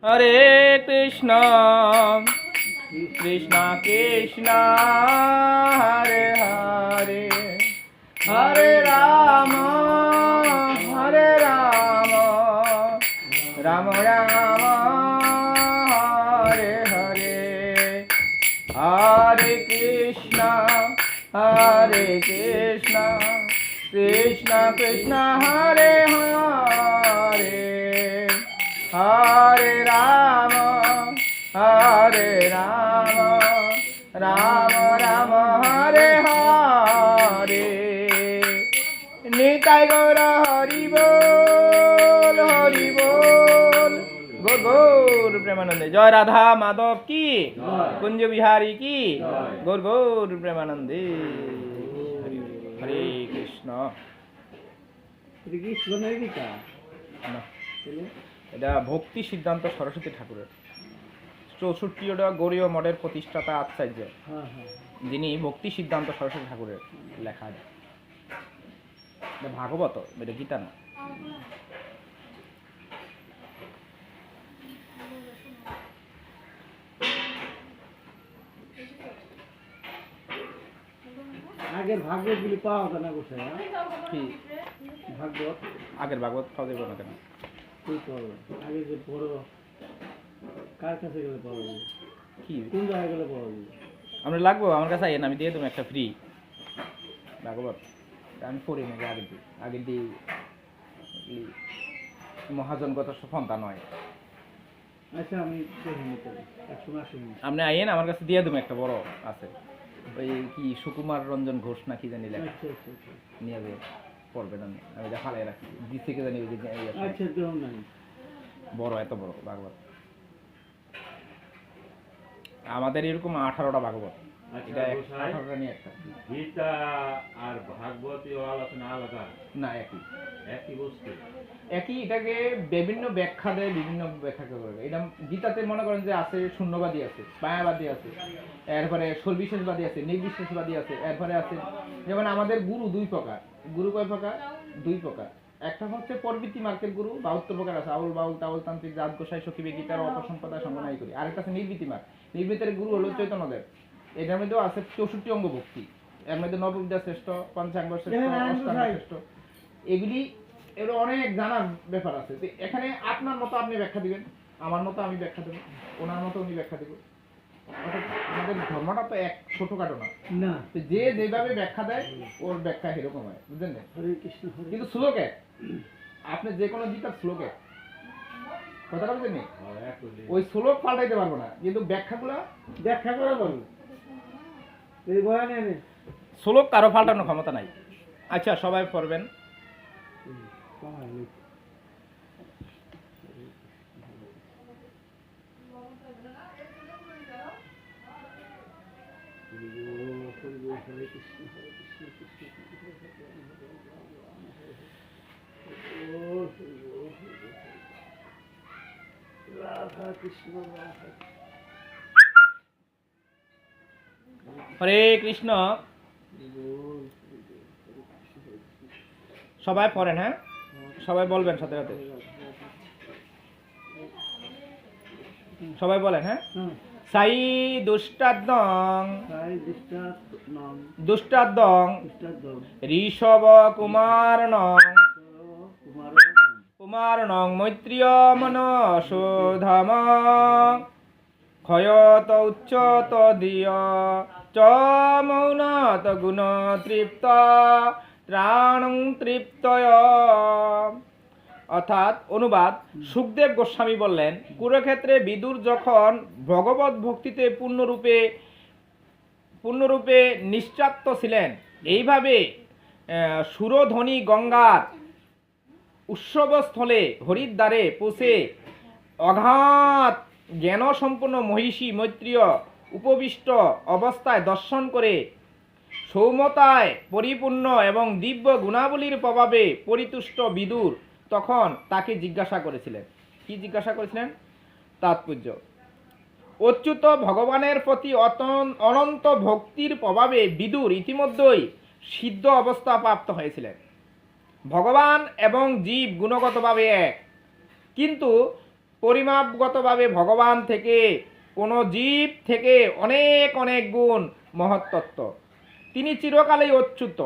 হরে কৃষ্ণ কৃষ্ণ কৃষ্ণ হরে হরে হরে রাম রাম রাম হরে হরে হরে কৃষ্ণ কৃষ্ণ কৃষ্ণ হরে হরে হরে রাম রাম রাম হরে হরে নিতাই গৌর হরি বল গৌর গৌর প্রেমানন্দে। জয় রাধা মাধব কি, কুঞ্জ বিহারী কি, গৌর গৌর প্রেমানন্দে। হরে কৃষ্ণ। এটা ভক্তি সিদ্ধান্ত সরস্বতী ঠাকুরের 64টা গৌরীয় মঠের প্রতিষ্ঠাতা আচার্য, যিনি ভক্তি সিদ্ধান্ত সরস্বতী ঠাকুরের লেখা। ভাগবত, এটা গীতা না। আগের ভাগবত গুলি পাওয়া যায় না কোথায়? কি ভাগবত? আগের ভাগবত পাওয়া যাবে না কেন? আগে যে বড় কার কাছে গেলে পাওয়া যাবে? কি কোন জায়গায় গেলে পাওয়া যাবে? আমরা লাগবো আমার কাছে আইন, আমি দিয়ে দেবো একটা ফ্রি ভাগবত। আমি পড়ি নাকি আগের দিই মহাজনগত সফলতা নয়। আচ্ছা আমি দেখে নিতে একসময় আসুন, আপনি আইন আমার কাছে দিয়ে দেবো একটা বড় আছে, ওই কি সুকুমার রঞ্জন ঘোষ না কি জানি লেখা, নিয়ে যাবে পড়বেন। আমি যা ফালাই রাখছি দিক থেকে জানি ওই যে বড়, এত বড় ভাগবত। আমাদের এরকম 18টা ভাগবত, এটা 18টা নিয়ে একটা। গীতা আর ভাগবত আলোচনা আলাদা না, একই বস্তু, একই। এটাকে বিভিন্ন ব্যাখ্যা দেয়, বিভিন্ন ব্যাখ্যা করবে। এটা গীতাতে মনে করেন যে আছে শূন্যবাদী আছে, মায়াবাদী আছে, এরপরে সর্বিশেষবাদী আছে, নির্বিশেষবাদী আছে, এরপরে আছে যেমন আমাদের গুরু 2 প্রকার। গুরু কয় প্রকার? 2 প্রকার। একটা হচ্ছে প্রবৃত্তি মার্কের গুরু, 72 প্রকার আছে, আউল বাউল তাউল তান্ত্রিক জাত গোসাই সখী গীতার অপসম্পদায় সংগনাই করি। আরেকটা আছে নির্বৃত্তি মার্গ। নির্বৃত্তের গুরু হলো চৈতন্যদেব। এটার মধ্যেও আছে 64 অঙ্গ ভক্তি, এর মধ্যে নববিদ্যা শ্রেষ্ঠ, পঞ্চাঙ্গ শ্রেষ্ঠ, অষ্টাঙ্গ শ্রেষ্ঠ। এগুলি এর অনেক জানার ব্যাপার আছে। তো এখানে আপনার মতো আপনি ব্যাখ্যা দিবেন, আমার মতো আমি ব্যাখ্যা দেবো, ওনার মতো উনি ব্যাখ্যা দেবো। আমাদের ধর্মটা তো এক ছোটখাটো না, যে যেভাবে ব্যাখ্যা দেয় ওর ব্যাখ্যা এরকম হয়, বুঝলেন না? কিন্তু শ্লোক এক, আপনি যে কোনো গীতার শ্লোক এক, কথাটা বুঝলেন? ওই শ্লোক পাল্টাইতে পারবো না, কিন্তু ব্যাখ্যা করা পারবো। শ্লোক কারো পাল্টানোর ক্ষমতা নাই। আচ্ছা, সবাই পড়বেন। হরে কৃষ্ণ। সবাই পড়েন, হ্যাঁ সবাই বলবেন সাথে সাথে, সবাই বলেন, হ্যাঁ। সাই দুষ্টাদ্দং ঋষভ কুমারণং মৈত্রিয় মনসোধম ক্ষয়ত উচ্চত দিয় চ মৌনত গুণ তৃপ্ত ত্রাণং তৃপ্তয়। অর্থাৎ অনুবাদ, সুখদেব গোস্বামী বললেন, কুরুক্ষেত্রে বিদুর যখন ভগবত ভক্তিতে পূর্ণরূপে নিশ্চাত্ত ছিলেন, এইভাবে সুরধ্বনি গঙ্গার উৎসবস্থলে হরিদ্বারে পৌঁছে অগাধ জ্ঞানসম্পন্ন মহিষী মৈত্রীয় উপবিষ্ট অবস্থায় দর্শন করে সৌম্যতায় পরিপূর্ণ এবং দিব্য গুণাবলীর প্রভাবে পরিতুষ্ট বিদুর তখন তাকে জিজ্ঞাসা করেছিলেন। কি জিজ্ঞাসা করেছিলেন? তাৎপর্য, অচ্যুত ভগবানের প্রতি অনন্ত ভক্তির প্রভাবে বিদুর ইতিমধ্যেই সিদ্ধ অবস্থা প্রাপ্ত হয়েছিলেন। ভগবান এবং জীব গুণগতভাবে এক, কিন্তু পরিমাপগতভাবে ভগবান থেকে, কোনো জীব থেকে অনেক অনেক গুণ মহত্তত্ত্ব। তিনি চিরকালেই অচ্যুত,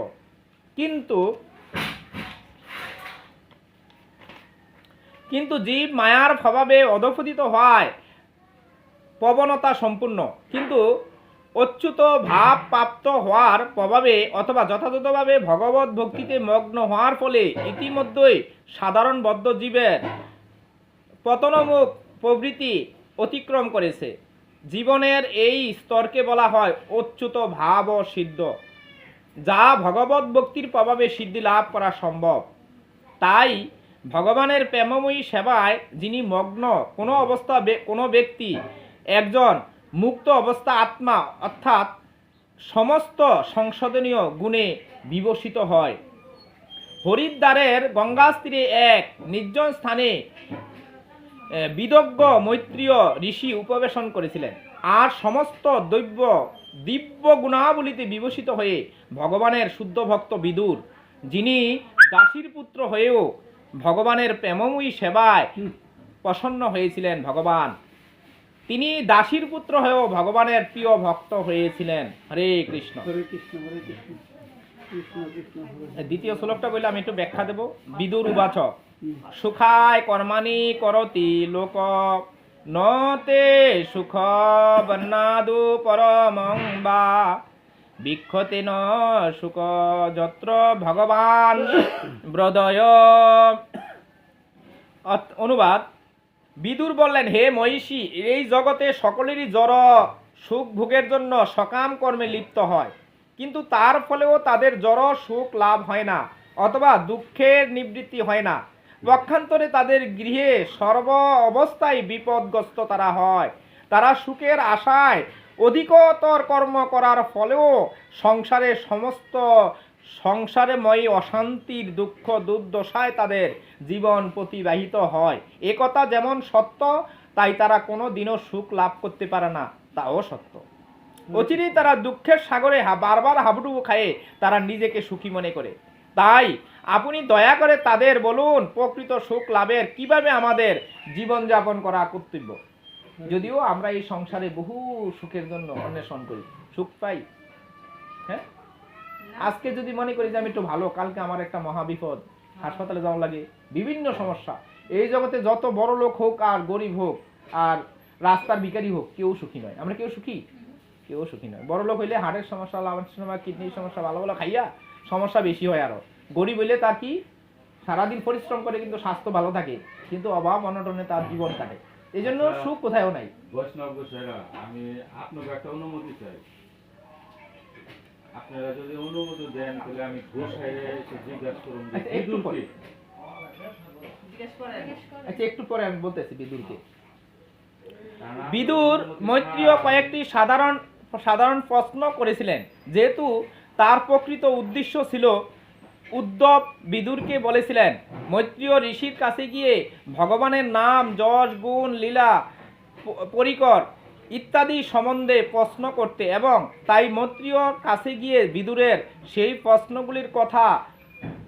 কিন্তু জীব মায়ার প্রভাবে অধঃপতিত হয় প্রবণতা সম্পূর্ণ, কিন্তু অচ্যুত ভাব প্রাপ্ত হওয়ার প্রভাবে অথবা যথাযথভাবে ভগবত ভক্তিতে মগ্ন হওয়ার ফলে ইতিমধ্যেই সাধারণ বদ্ধ জীবের পতনমুখ প্রবৃত্তি অতিক্রম করেছে। জীবনের এই স্তরকে বলা হয় অচ্যুত ভাব ও সিদ্ধ, যা ভগবত ভক্তির প্রভাবে সিদ্ধি লাভ করা সম্ভব। তাই ভগবানের প্রেমময়ী সেবায় যিনি মগ্ন, কোনো ব্যক্তি একজন মুক্ত অবস্থা আত্মা অর্থাৎ সমস্ত সংশোধনীয় গুণে বিভূষিত হয়। হরিদ্বারের গঙ্গার তীরে এক নির্জন স্থানে বিদগ্ধ মৈত্রীয় ঋষি উপবেশন করেছিলেন, আর সমস্ত দিব্য গুণাবলীতে বিভূষিত হয়ে ভগবানের শুদ্ধ ভক্ত বিদুর, যিনি দাসীর পুত্র হয়েও ভগবানের প্রেমময়ী সেবায় প্রসন্ন হয়েছিলেন, তিনি দাসীর পুত্র হয়েও ভগবানের প্রিয় ভক্ত হয়েছিলেন। হরে কৃষ্ণ। হরে কৃষ্ণ, হরে কৃষ্ণ, কৃষ্ণ কৃষ্ণ হরে। দ্বিতীয় শ্লোকটা বললে আমি একটু ব্যাখ্যা দেব। বিদুর উবাচ সুখায় কর্মাণি করতি লোক নতে সুখ বন্নাদু পরমং বা বিক্ষতে ন সুখ যত্র ভগবান ব্রদয়। অনুবাদ: বিদুর বললেন, হে মহিষী, এই জগতে সকলেরই জড় সুখ ভোগের জন্য সকাম কর্মে লিপ্ত হয়, কিন্তু তার ফলেও তাদের জড় সুখ লাভ হয় না অথবা দুঃখের নিবৃত্তি হয় না। পক্ষান্তরে তাদের গৃহে সর্ব অবস্থায় বিপদগ্রস্ত তারা হয়। তারা সুখের আশায় অধিকতর কর্ম করার ফলেও সংসারেময় অশান্তির দুঃখ দুর্দশায় তাদের জীবন প্রতিবাহিত হয়। একথা যেমন সত্য, তাই তারা কোনো দিনও সুখ লাভ করতে পারে না, তাও সত্য। অচিরেই তারা দুঃখের সাগরে বারবার হাবুডুবু খায়, তারা নিজেকে সুখী মনে করে। তাই আপনি দয়া করে তাদের বলুন, প্রকৃত সুখ লাভের কিভাবে আমাদের জীবনযাপন করা কর্তব্য। যদিও আমরা এই সংসারে বহু সুখের জন্য অন্বেষণ করি, সুখ পাই। হ্যাঁ, আজকে যদি মনে করি যে আমি একটু ভালো, কালকে আমার একটা মহাবিপদ, হাসপাতালে যাওয়া লাগে, বিভিন্ন সমস্যা। এই জগতে যত বড় লোক হোক আর গরিব হোক আর রাস্তার ভিখারি হোক, কেউ সুখী নয়। আমরা কেউ সুখী? কেউ সুখী নয়। বড় লোক হইলে হার্টের সমস্যা, লাভার সমস্যা, কিডনির সমস্যা, ভালো ভালো খাইয়া সমস্যা বেশি হয়। আরো গরিব হইলে তার কি, সারাদিন পরিশ্রম করে কিন্তু স্বাস্থ্য ভালো থাকে, কিন্তু অভাব অনটনে তার জীবন কাটে। এই জন্য সুখ কোথাও নাই। বৈষ্ণব গোসাইরা, আমি আপনাকে একটা অনুমতি চাই। আপনারা যদি অনুমতি দেন তাহলে আমি গোসাইরে এসে জিজ্ঞাসা করুন যে আচ্ছা, একটু পরে। আচ্ছা, একটু পরে আমি বলতেছি বিদুরকে। বিদুর মৈত্রীয় কয়েকটি সাধারণ প্রশ্ন করেছিলেন। যেহেতু তার প্রকৃত উদ্দেশ্য ছিল উদ্ধব, বিদুরকে বলেছিলেন মৈত্রীয় ঋষির কাছে গিয়ে ভগবানের নাম, যশ, গুণ, লীলা, পরিকর ইত্যাদি সম্বন্ধে প্রশ্ন করতে, এবং তাই মৈত্রীয় কাছে গিয়ে বিদুরের সেই প্রশ্নগুলির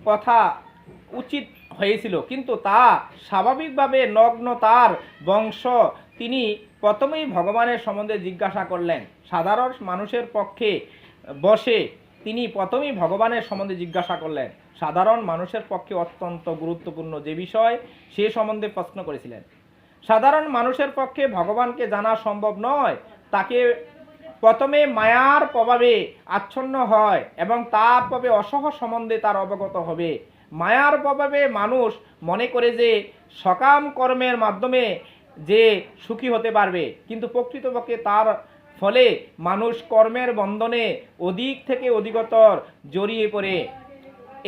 কথা উচিত হয়েছিল, কিন্তু তা স্বাভাবিকভাবে নগ্ন তার বংশ। তিনি প্রথমেই ভগবানের সম্বন্ধে জিজ্ঞাসা করলেন। সাধারণ মানুষের পক্ষে বসে তিনি প্রথমেই ভগবানের সম্বন্ধে জিজ্ঞাসা করলেন। সাধারণ মানুষের পক্ষে অত্যন্ত গুরুত্বপূর্ণ যে বিষয়, সে সম্বন্ধে প্রশ্ন করেছিলেন। সাধারণ মানুষের পক্ষে ভগবানকে জানা সম্ভব নয়। তাকে প্রথমে মায়ার প্রভাবে আচ্ছন্ন হয় এবং তার প্রভাবে অসহ সম্বন্ধে তার অবগত হবে। মায়ার প্রভাবে মানুষ মনে করে যে সকাম কর্মের মাধ্যমে যে সুখী হতে পারবে, কিন্তু প্রকৃতপক্ষে তার ফলে মানুষ কর্মের বন্ধনে অধিক থেকে অধিকতর জড়িয়ে পড়ে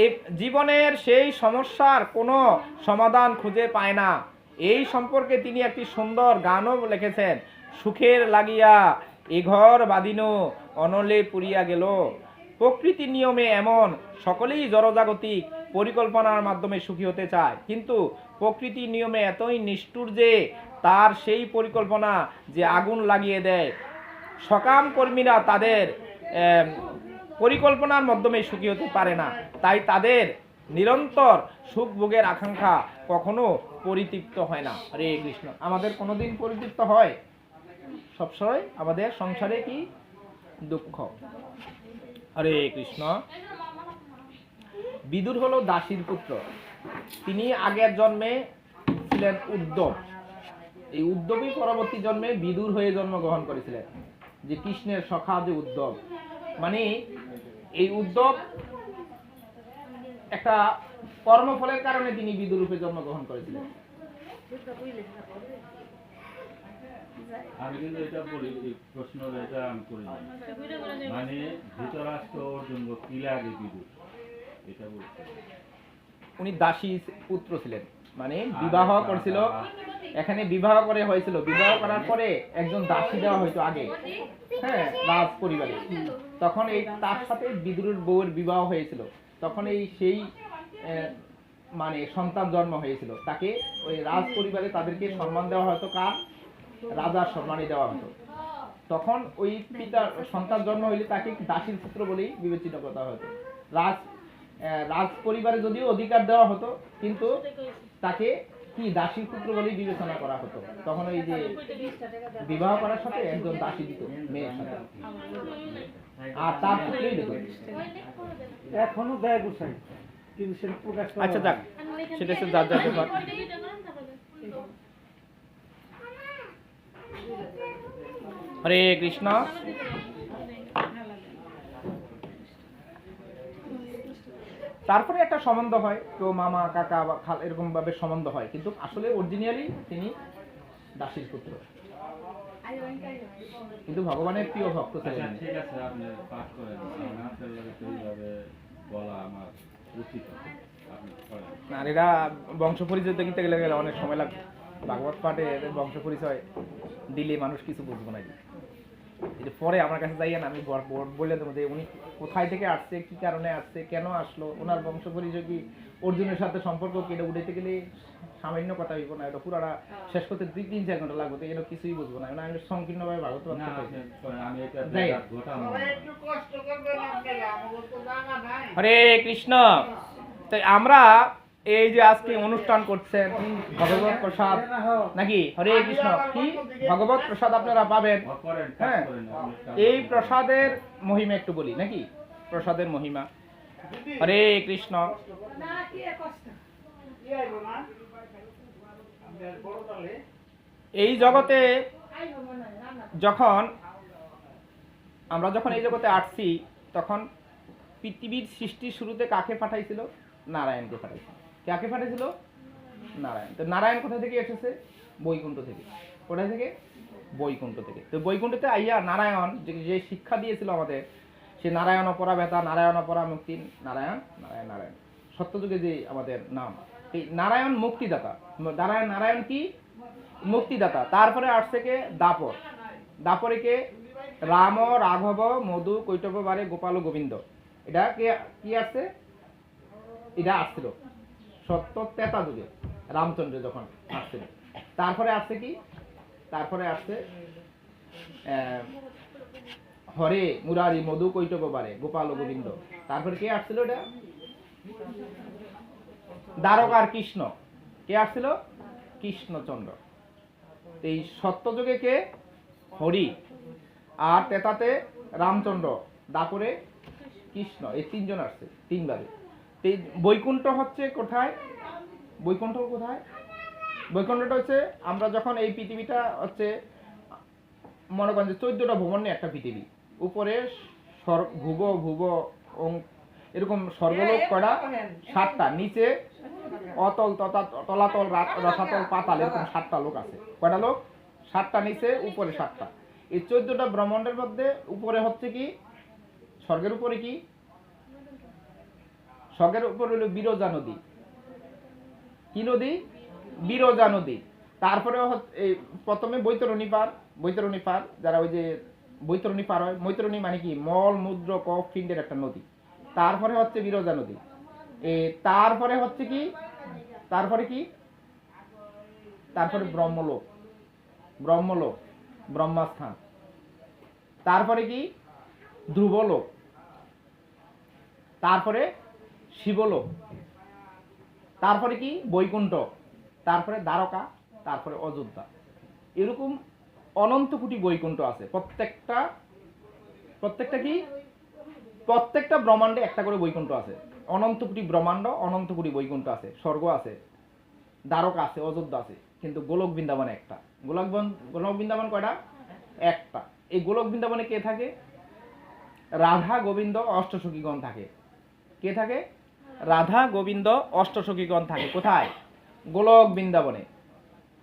এই জীবনের সেই সমস্যার কোনো সমাধান খুঁজে পায় না। এই সম্পর্কে তিনি একটি সুন্দর গানও লিখেছেন। সুখের লাগিয়া এ ঘর বাঁধিনো অনলে পুরিয়া গেল। প্রকৃতির নিয়মে এমন, সকলেই জড়জাগতিক পরিকল্পনার মাধ্যমে সুখী হতে চায়, কিন্তু প্রকৃতির নিয়মে এতই নিষ্ঠুর যে তার সেই পরিকল্পনা যে আগুন লাগিয়ে দেয়। সকাম কর্মীরা তাদের পরিকল্পনার মাধ্যমে সুখী হতে পারে না, তাই তাদের নিরন্তর সুখ ভোগের আকাঙ্ক্ষা কখনো পরিতৃপ্ত হয় না। হরে কৃষ্ণ। আমাদের কোনোদিন পরিতৃপ্ত হয়? সবসময় আমাদের সংসারে কি দুঃখ। হরে কৃষ্ণ। বিদুর হলো দাসীর পুত্র। তিনি আগের জন্মে ছিলেন উদ্ধব। এই উদ্ধবই পরবর্তী জন্মে বিদুর হয়ে জন্মগ্রহণ করেছিলেন, যে কৃষ্ণের সখা যে উদ্ধব। মানে এই উদ্ধব একটা কর্মফলের কারণে তিনি বিদুর রূপে জন্মগ্রহণ করেছিলেন। আমি কিন্তু এটা বলি, এই প্রশ্ন এটা আমি করি না, মানে ধৃতরাষ্ট্র অর্জুন কি লাগে বিদুর, এটা বলছি। উনি দাসী পুত্র ছিলেন, মানে বিবাহ করেছিল, এখানে বিবাহ করে হয়েছিল। বিবাহ করার পরে একজন দাসী দেওয়া হয়তো আগে, হ্যাঁ, রাজ পরিবারে। তখন এই তার সাথে বিদুরের বউয়ের বিবাহ হয়েছিল। তখন এই সেই মানে সন্তান জন্ম হয়েছিল। তাকে ওই রাজ পরিবারে তাদেরকে সম্মান দেওয়া হতো, কার? রাজার সম্মানই দেওয়া হতো। তখন ওই পিতার সন্তান জন্ম হইলে তাকে দাসীর পুত্র বলেই বিবেচিত করা হতো। রাজ পরিবারে যদিও অধিকার দেওয়া হতো, কিন্তু তাকে কি দাসীর পুত্র বলেই বিবেচনা করা হতো। তখন ওই যে বিবাহ করার সাথে একজন দাসী দিত মেয়ের সাথে, আর তার পুত্রই দিত। এখনো দেয় গোসাই, কিন্তু সেটা প্রকাশ করা আচ্ছা যাক, সেটা হচ্ছে যার যার ব্যাপার। হরে কৃষ্ণ। তারপরে একটা সম্বন্ধ হয়, কেউ মামা কাকা বা খাল এরকম ভাবে সম্বন্ধ হয়, কিন্তু আসলে অরিজিনালি তিনি দাসীর পুত্র, কিন্তু ভগবানের প্রিয় ভক্ত আচ্ছা ছিলেন। ঠিক আছে, আপনি পাঠ করেন, আপনার লাগে তো এইভাবে বলা আমার উচিত, আপনি করেন। আর এরা বংশ পরিচয় দেখতে গেলে অনেক সময় লাগবে। ভাগবত পাঠে এদের বংশ পরিচয় দিলে মানুষ কিছু বুঝবো না। এটা পরে আমার কাছে যাইয়া না, আমি বলে দেবো যে উনি কোথায় থেকে আসছে, কি কারণে আসছে, কেন আসলো, ওনার বংশ পরিচয় কি, অর্জুনের সাথে সম্পর্ক কি, এটা উঠেতে গেলে সামান্য কথা হইব না। এটা পুরাটা শেষ করতে 2-3-4 ঘন্টা লাগবে, তো এটা কিছুই বুঝবো না। আমি সংকীর্ণভাবে ভাগবত না, পাঠ করতে আমি এটা যাই। ঘটানো। হরে কৃষ্ণ। তাই আমরা এই যে আজকে অনুষ্ঠান করছেন ভগবত প্রসাদ নাকি, হরে কৃষ্ণ, কি ভগবত প্রসাদ আপনারা পাবেন। করেন, হ্যাঁ, করেন এই প্রসাদের মহিমা একটু বলি নাকি, প্রসাদের মহিমা। হরে কৃষ্ণ। এই জগতে যখন আমরা এই জগতে আসছি, তখন পৃথিবীর সৃষ্টির শুরুতে কাকে পাঠাইছিল? নারায়ণকে পাঠাইছিল। কাকে পাঠাইছিল? নারায়ণ। তো নারায়ণ কোথা থেকে এসেছে? বৈকুণ্ঠ থেকে। কোথা থেকে? বৈকুণ্ঠ থেকে। তো বৈকুণ্ঠতে আইয়া নারায়ণ যে শিক্ষা দিয়েছিল আমাদের, সে নারায়ণ অপরা ব্যথা, নারায়ণ অপরা মুক্তি, নারায়ণ নারায়ণ নারায়ণ, সত্যযুগে যে আমাদের নাম, এই নারায়ণ মুক্তিদাতা। নারায়ণ কি? মুক্তিদাতা। তারপরে আসছে কে? দাপর। দাপরে কে? রাম, রাঘব, মধু, কৈটব, বারে, গোপাল, গোবিন্দ। এটা কে কি আসছে? এটা আসছিল সত্য ত্রেতা যুগে, রামচন্দ্র যখন আসছিল। তারপরে আসছে কি? তারপরে আসছে হরে, মুরারি, মধু, কৈটব, বারে, গোপাল, গোবিন্দ। তারপরে কে আসছিল? এটা দ্বারকার কৃষ্ণ। কে আসছিল? কৃষ্ণচন্দ্র। এই সত্যযুগে কে? হরি। আর তেতাতে রামচন্দ্র, দাপরে কৃষ্ণ। এই তিনজন আসছে তিনবারে। বৈকুণ্ঠ হচ্ছে কোথায়? বৈকুণ্ঠ কোথায়? বৈকুণ্ঠটা হচ্ছে আমরা যখন এই পৃথিবীটা হচ্ছে মনে করেন যে 14টা ভুবন নিয়ে একটা পৃথিবী। উপরে ভুব এরকম স্বর্গলোক কয়টা? 7টা। নিচে অতল, তলাতল, রসাতল, পাতাল, এরকম 7টা লোক আছে। কয়টা লোক? 7টা। নিচে, উপরে 7টা। এই 14টা ব্রহ্মাণ্ডের মধ্যে উপরে হচ্ছে কি? স্বর্গের উপরে কি? স্বর্গের উপর হলো বিরজা নদী। কি নদী? বিরজা নদী। তারপরে প্রথমে বৈতরণী পার, যারা ওই যে বৈতরণী পার হয়, বৈতরণী মানে কি? মল মূত্র কফ পিণ্ডের একটা নদী। তারপরে হচ্ছে বিরজা নদী। তারপরে হচ্ছে কি? তারপরে কি? তারপরে ব্রহ্মলোক, ব্রহ্মস্থান। তারপরে কি? ধ্রুবলোক। তারপরে শিবলোক। তারপরে কি? বৈকুণ্ঠ। তারপরে দ্বারকা, তারপরে অযোধ্যা। এরকম অনন্ত কোটি বৈকুণ্ঠ আছে। প্রত্যেকটা কি, প্রত্যেকটা ব্রহ্মাণ্ডে একটা করে বৈকুণ্ঠ আছে। অনন্ত কোটি ব্রহ্মাণ্ড, অনন্ত কোটি বৈকুণ্ঠ আছে। স্বর্গ আছে, দ্বারকা আছে, অযোধ্যা আছে, কিন্তু গোলক বৃন্দাবন একটা। গোলক বৃন্দাবন কয়টা? একটা। এই গোলক বৃন্দাবনে কে থাকে? রাধা গোবিন্দ অষ্টসখীগণ থাকে। কে থাকে? রাধা গোবিন্দ অষ্টসখীগণ থাকে। কোথায়? গোলক বৃন্দাবনে।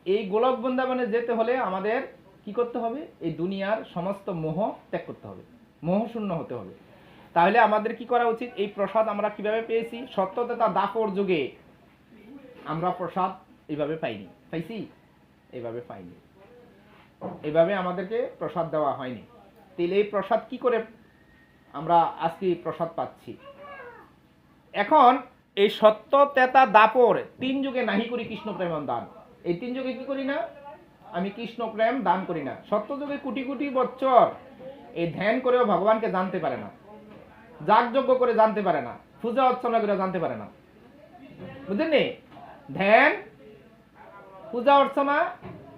এই গোলক বৃন্দাবনে যেতে হলে আমাদের কি করতে হবে? এই দুনিয়ার সমস্ত মোহ ত্যাগ করতে হবে, মোহ শূন্য হতে হবে। তাহলে আমাদের কি করা উচিত? এই প্রসাদ আমরা কিভাবে পেয়েছি? সত্যতা দাপর যুগে আমরা প্রসাদ এইভাবে পাইনি। পাইছি? এইভাবে পাইনি, এইভাবে আমাদেরকে প্রসাদ দেওয়া হয়নি। তাহলে এই প্রসাদ কি করে আমরা আজকে প্রসাদ পাচ্ছি? এখন এই সত্য তেতা দাপর 3 যুগে নাহি করি কৃষ্ণ প্রেম দান। এই 3 যুগে কি করি না? আমি কৃষ্ণ প্রেম দান করি না। সত্য যুগে কোটি কোটি বছর এই ধ্যান করেও ভগবানকে জানতে পারে না, যাগযজ্ঞ করে জানতে পারে না, পূজা অর্চনা করে জানতে পারে না। বুঝলেন? ধ্যান, পূজা অর্চনা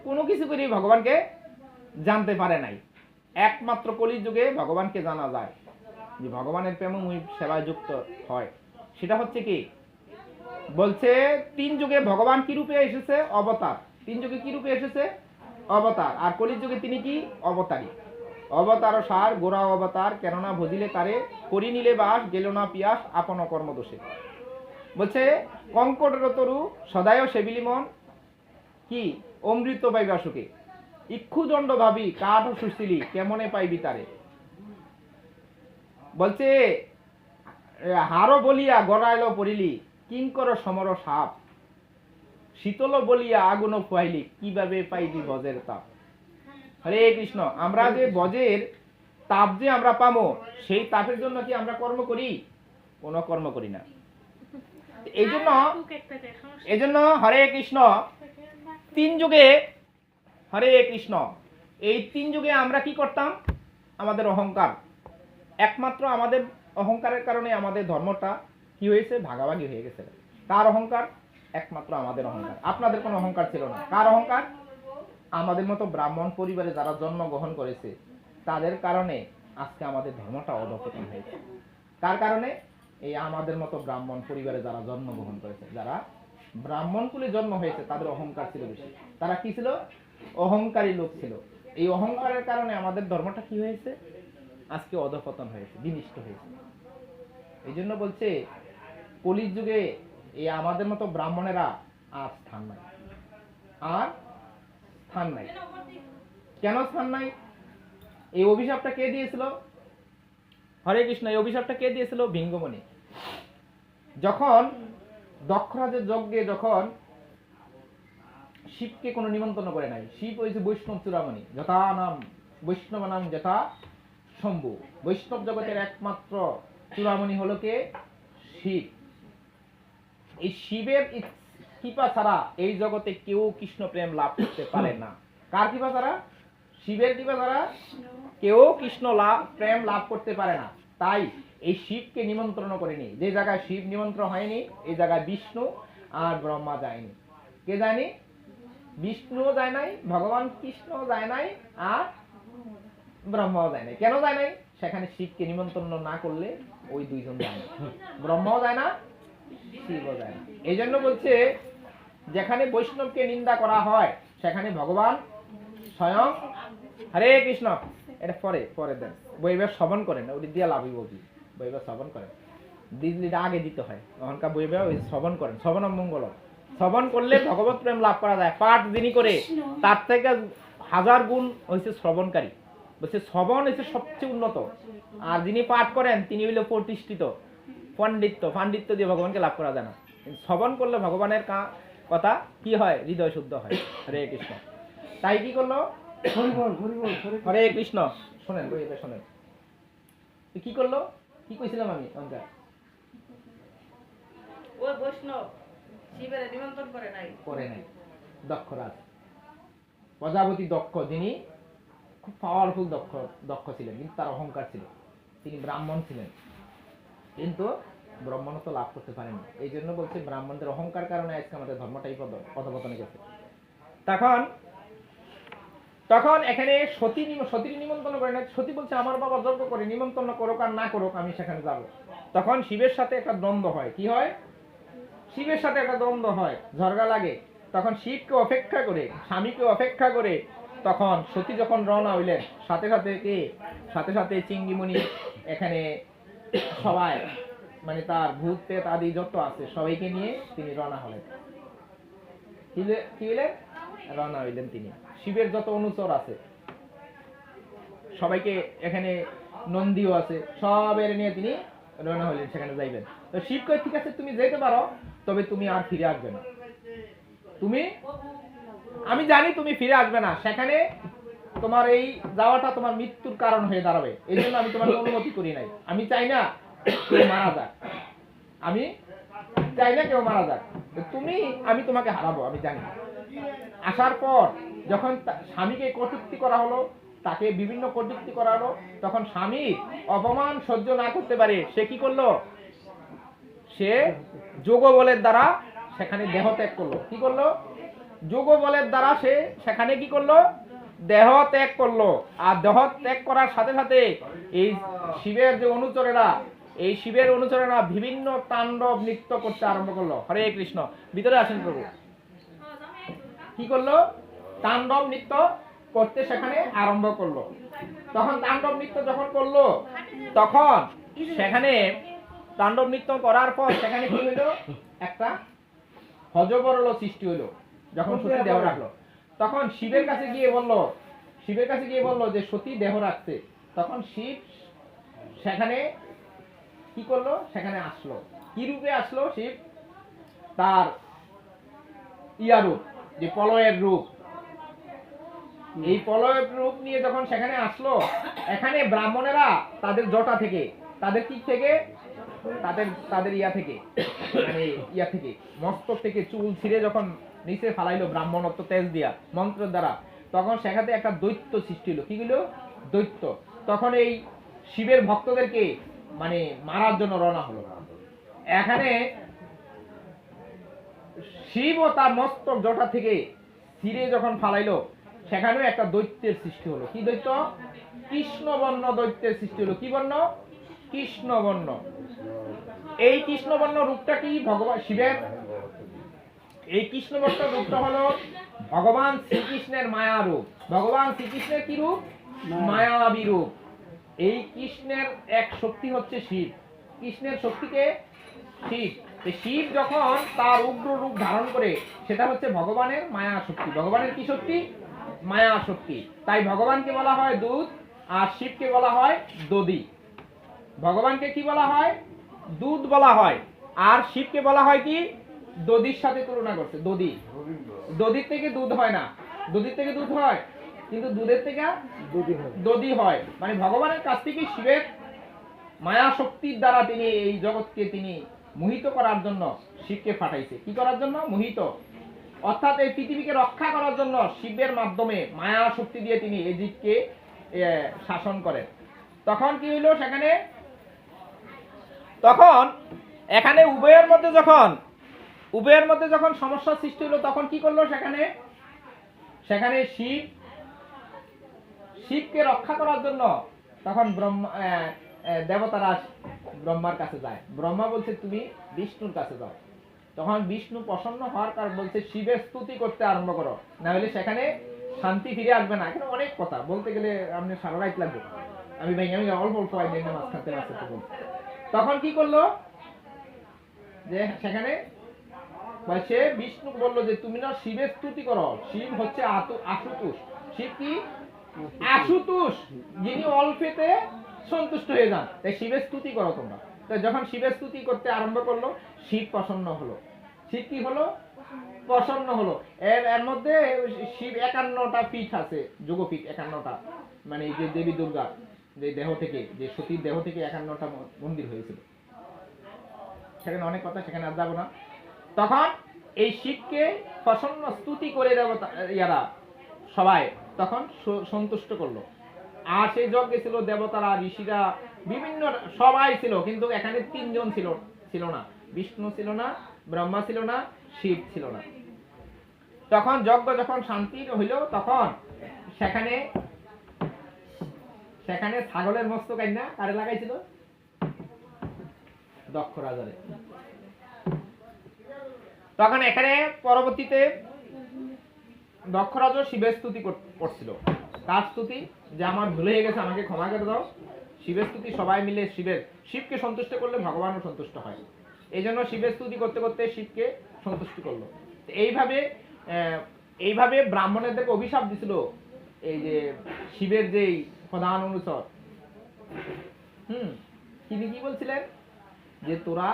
কোনো কিছু করে ভগবানকে জানতে পারে নাই। একমাত্র কলির যুগে ভগবানকে জানা যায়, যে ভগবানের প্রেমময়ী সেবায় যুক্ত হয়। সেটা হচ্ছে কি? বলছে 3 যুগে ভগবান কি রূপে এসেছে? অবতার। 3 যুগে কি রূপে এসেছে? অবতার। আর কলির যুগে তিনি কি? অবতারী। অবতার সার গোরা অবতার, কেননা ভজিলে তারে, করি নিলে বাস, গেল না পিয়াস, আপন কর্ম দোষে। বলছে কঙ্কটের তরু সদায় সেবিলি মন, কি অমৃত পাইবা সুখে, ইক্ষুদণ্ড ভাবি কাঠ সুশীলি, কেমনে পাইবি তারে। বলছে হারো বলিয়া গড়াইল পড়িলি, কিঙ্কর সমর সাপ, শীতল বলিয়া আগুন ফুয়াইলি, কিভাবে পাইবি বজের তাপ। হরে কৃষ্ণ। আমরা যে বজের তাপ যে আমরা পাবো, সেই তাপের জন্য কি আমরা কর্ম করি? কোনো কর্ম করি না। এই জন্য হরে কৃষ্ণ 3 যুগে, হরে কৃষ্ণ, এই 3 যুগে আমরা কি করতাম? আমাদের অহংকার, একমাত্র আমাদের অহংকারের কারণে আমাদের ধর্মটা কি হয়েছে? ভাগাভাগি হয়ে গেছে। কার অহংকার? একমাত্র আমাদের অহংকার। আপনাদের কোনো অহংকার ছিল না। কার অহংকার? আমাদের মতো ব্রাহ্মণ পরিবারে যারা জন্মগ্রহণ করেছে তাদের কারণে আজকে আমাদের ধর্মটা অধঃপতন হয়েছে। কার কারণে? এই আমাদের মতো ব্রাহ্মণ পরিবারে যারা জন্মগ্রহণ করেছে, যারা ব্রাহ্মণ কুলে জন্ম হয়েছে, তাদের অহংকার ছিল বেশি। তারা কি ছিল? অহংকারী লোক ছিল। এই অহংকারের কারণে আমাদের ধর্মটা কি হয়েছে? আজকে অধঃপতন হয়েছে, বিনষ্ট হয়েছে। এই জন্য বলছে কলির যুগে এই আমাদের মতো ব্রাহ্মণেরা আর স্থান নাই, আর স্থান নাই। কেন স্থান নাই? এই অভিশাপটা কে দিয়েছিল? হরে কৃষ্ণ। এই অভিশাপটা কে দিয়েছিল? ভিঙ্গমণি। যখন দক্ষরাজের যজ্ঞে যখন শিবকে কোনো নিমন্ত্রণ করে নাই, শিব হয়েছে বৈষ্ণব চূড়ামণি, যথা নাম বৈষ্ণব নাম যথা শম্ভু। বৈষ্ণব জগতের একমাত্র চূড়ামণি হলো কে? শিব। এই শিবের কৃপা ছাড়া এই জগতে কেউ কৃষ্ণ প্রেম লাভ করতে পারে না। কার কৃপা ছাড়া? শিবের কৃপা ছাড়া কেউ কৃষ্ণ প্রেম লাভ করতে পারে না। তাই এই শিবকে নিমন্ত্রণ করেনি। যে জায়গায় শিব নিমন্ত্রণ হয়নি, এই জায়গায় বিষ্ণু আর ব্রহ্মা যায়নি। কে যায়নি? বিষ্ণু যায় নাই, ভগবান কৃষ্ণ যায় নাই, আর ব্রহ্মাও যায় নাই। কেন যায় নাই? সেখানে শিবকে নিমন্ত্রণ না করলে ওই 2 জন যায় না, ব্রহ্মাও যায় না, শিবও যায় না। এই জন্য বলছে যেখানে বৈষ্ণবকে নিন্দা করা হয় সেখানে ভগবান স্বয়ং। হরে কৃষ্ণ। এটা পরে দেন, বইবার শ্রবণ করেন, ওই দিয়া লাভ হইব কি? বইবার শ্রবণ করেন, দিল্লিটা আগে দিতে হয়। ওখানকার বইবার ওই শ্রবণ করেন, শ্রবণ মঙ্গল। শ্রবণ করলে ভগবত প্রেম লাভ করা যায়। পাঠ যিনি করে তার থেকে 1000 গুণ হয়েছে শ্রবণকারী। বলছে শ্রবণ হচ্ছে সবচেয়ে উন্নত, আর যিনি পাঠ করেন তিনি হইল প্রতিষ্ঠিত। পাণ্ডিত্য দিয়ে ভগবানকে লাভ করা যায় না। শ্রবণ করলে ভগবানের কথা কি হয়? হৃদয় শুদ্ধ হয়। হরে কৃষ্ণ। তাই কি করলো? হরে কৃষ্ণ। শোনেন, শোনেন কি করলো, কি কইছিলাম আমি? ওই বৈষ্ণব শিবের নিমন্ত্রণ করে নাই। দক্ষরাজ, প্রজাপতি দক্ষ, যিনি খুব পাওয়ারফুল দক্ষ ছিলেন, কিন্তু তার অহংকার ছিল। তিনি ব্রাহ্মণ ছিলেন, কিন্তু ব্রাহ্মণত্ব লাভ করতে পারেনি। এই জন্য বলছে ব্রাহ্মণদের অহংকার কারণে আজকে আমাদের ধর্মটাই পদপতনে গেছে। তখন এখানে সতীর নিমন্ত্রণ করে না। সতী বলছে আমার বাবা যজ্ঞ করে, নিমন্ত্রণ করুক আর না করুক আমি সেখানে যাব। তখন শিবের সাথে একটা দ্বন্দ্ব হয়। কি হয়? শিবের সাথে একটা দ্বন্দ্ব হয়, ঝগড়া লাগে। তখন শিবকে অপেক্ষা করে, স্বামীকে অপেক্ষা করে তখন সতী যখন রওনা হইলেন, সাথে সাথে চিঙ্গিমণি এখানে সবাই মানে তার ভূত প্রেত আদি যত আছে সবাইকে নিয়ে তিনি রওনা হলেন। কি হইলেন? রওনা হইলেন তিনি। শিবের যত অনুচর আছে সবাইকে, এখানে নন্দীও আছে, সবের নিয়ে তিনি রওনা হলেন, সেখানে যাইবেন। তো শিব কয় ঠিক আছে তুমি যেতে পারো, তবে তুমি আর ফিরে আসবে না। আমি জানি তুমি ফিরে আসবে না, সেখানে তোমার এই যাওয়াটা তোমার মৃত্যুর কারণ হয়ে দাঁড়াবে। এই জন্য আমি তোমার অনুমতি করি নাই। আমি চাই না কেউ মারা যাক, আমি তোমাকে হারাবো, আমি জানি। আসার পর যখন স্বামীকে কটূক্তি করা হলো, তাকে বিভিন্ন কটূক্তি করা হলো, তখন স্বামী অপমান সহ্য না করতে পারে সে কি করলো? সে যোগ বলের দ্বারা সেখানে দেহ ত্যাগ করলো। কি করলো? যোগ বলের দ্বারা সে সেখানে কি করলো? দেহ ত্যাগ করলো। আর দেহ ত্যাগ করার সাথে সাথে এই শিবের যে অনুচরেরা, বিভিন্ন তাণ্ডব নৃত্য করতে আরম্ভ করলো। হরে কৃষ্ণ। ভিতরে আসেন প্রভু। কি করলো? তাণ্ডব নৃত্য করতে সেখানে আরম্ভ করলো। তখন তাণ্ডব নৃত্য যখন করলো, তখন সেখানে তাণ্ডব নৃত্য করার পর সেখানে কি হইলো? একটা হযবরল সৃষ্টি হইলো। যখন সতী দেহ রাখলো, তখন শিবের কাছে গিয়ে বললো যে সতী দেহ রাখছে। তখন শিব সেখানে কি করলো? সেখানে আসলো। কি রূপে আসলো? শিব তার রূপ, যে প্রলয়ের রূপ, এই প্রলয়ের রূপ নিয়ে যখন সেখানে আসলো, এখানে ব্রাহ্মণেরা তাদের জটা থেকে, তাদের কি থেকে, তাদের মস্তক থেকে চুল ছিঁড়ে যখন নিচে ফালাইলো ব্রাহ্মণত্ব তেজ দিয়া মন্ত্রের দ্বারা, তখন সেখানে একটা দৈত্য সৃষ্টি হলো। কি হলো? দৈত্য। তখন এই শিবের ভক্তদেরকে মানে মারার জন্য রওনা হলো। এখানে শিব ও তার মস্তক জটা থেকে ছিঁড়ে যখন ফালাইলো, সেখানেও একটা দৈত্যের সৃষ্টি হলো। কি দৈত্য? কৃষ্ণবর্ণ দৈত্যের সৃষ্টি হলো। কি বর্ণ? কৃষ্ণবর্ণ। এই কৃষ্ণবর্ণ রূপটা কি? ভগবান শিবের এই কৃষ্ণবর্ণ রূপটা হলো ভগবান শ্রীকৃষ্ণের মায়া রূপ। ভগবান শ্রীকৃষ্ণের কি রূপ? মায়াবী রূপ। এই কৃষ্ণের এক শক্তি হচ্ছে শিব। কৃষ্ণের শক্তিকে শিব। শিব যখন তার উগ্র রূপ ধারণ করে, সেটা হচ্ছে ভগবানের মায়া শক্তি। ভগবানের কি শক্তি? মায়া শক্তি। তাই ভগবানকে বলা হয় দুধ, আর শিবকে বলা হয় দধি। ভগবানকে কি বলা হয়? দুধ বলা হয়। আর শিবকে বলা হয় কি? দধির সাথে তুলনা করছে। দধির থেকে দুধ হয় না। দধির থেকে দুধ হয়, কিন্তু দুধের থেকে দধি হয়। মানে ভগবানের কাছ থেকে শিবের মায়া শক্তির দ্বারা তিনি এই জগৎকে তিনি মোহিত করার জন্য শিবকে পাঠাইছে। কি করার জন্য? মোহিত। অর্থাৎ এই পৃথিবীকে রক্ষা করার জন্য শিবের মাধ্যমে মায়া শক্তি দিয়ে তিনি এই জীবকে শাসন করেন। তখন কি হইল? তখন এখানে উভয়ের মধ্যে যখন সমস্যা সৃষ্টি হলো, তখন কি করলো? সেখানে শিবকে রক্ষা করার জন্য তখন দেবতারা ব্রহ্মার কাছে যায়। ব্রহ্মা বলছে তুমি বিষ্ণুর কাছে যাও। তখন বিষ্ণু প্রসন্ন হওয়ার কারণ বলছে শিবের স্তুতি করতে আরম্ভ করো, না হলে সেখানে শান্তি ফিরে আসবে না। এখানে অনেক কথা বলতে গেলে আপনি সারা রাত লাগবে। আমি অল্প মাঝখানে তখন কি করলো? যে সেখানে সে বিষ্ণু বললো যে তুমি না শিবের স্তুতি করো। শিব হচ্ছে আশুতোষ। শিব কি? আশুতোষ, যিনি অল্পেতে সন্তুষ্ট হয়ে যান। তাই শিবের স্তুতি করো তোমরা। তো যখন শিবের স্তুতি করতে আরম্ভ করলো, শিব প্রসন্ন হলো। শিব কি হলো? প্রসন্ন হলো। এর মধ্যে শিব 51টা পীঠ আছে, যোগপীঠ 51টা। মানে যে দেবী দুর্গা যে দেহ থেকে, যে সতীর দেহ থেকে 51টা মন্দির হয়েছিল। সেখানে অনেক কথা, সেখানে আর যাবো না। তখন এই শিবকে প্রসন্ন স্তুতি করে দেবতা সবাই তখন সন্তুষ্ট করলো। আর সেই যজ্ঞে ছিল দেবতারা, ঋষিরা, বিভিন্ন সবাই ছিল, কিন্তু এখানে 3 জন ছিল ছিল না, বিষ্ণু ছিল না, ব্রহ্মা ছিল না, শিব ছিল না। তখন যজ্ঞ যখন শান্তির হইল, তখন সেখানে সেখানে ছাগলের মস্তক আইনা কারে লাগাইছিল? দক্ষ রাজারে। তখন এখানে পরবর্তীতে দক্ষ রাজা শিবের স্তুতি করছিল। তার স্তুতি যে আমার ভুল হয়ে গেছে, আমাকে ক্ষমা করে দাও। শিবের স্তুতি সবাই মিলে শিবকে সন্তুষ্ট করলে ভগবানও সন্তুষ্ট হয়। এই জন্য শিবের স্তুতি করতে করতে শিবকে সন্তুষ্টি করলো। এইভাবে ব্রাহ্মণেরদেরকে অভিশাপ দিছিল এই যে শিবের যেই প্রধান অনুচর, তিনি কি বলছিলেন? যে তোরা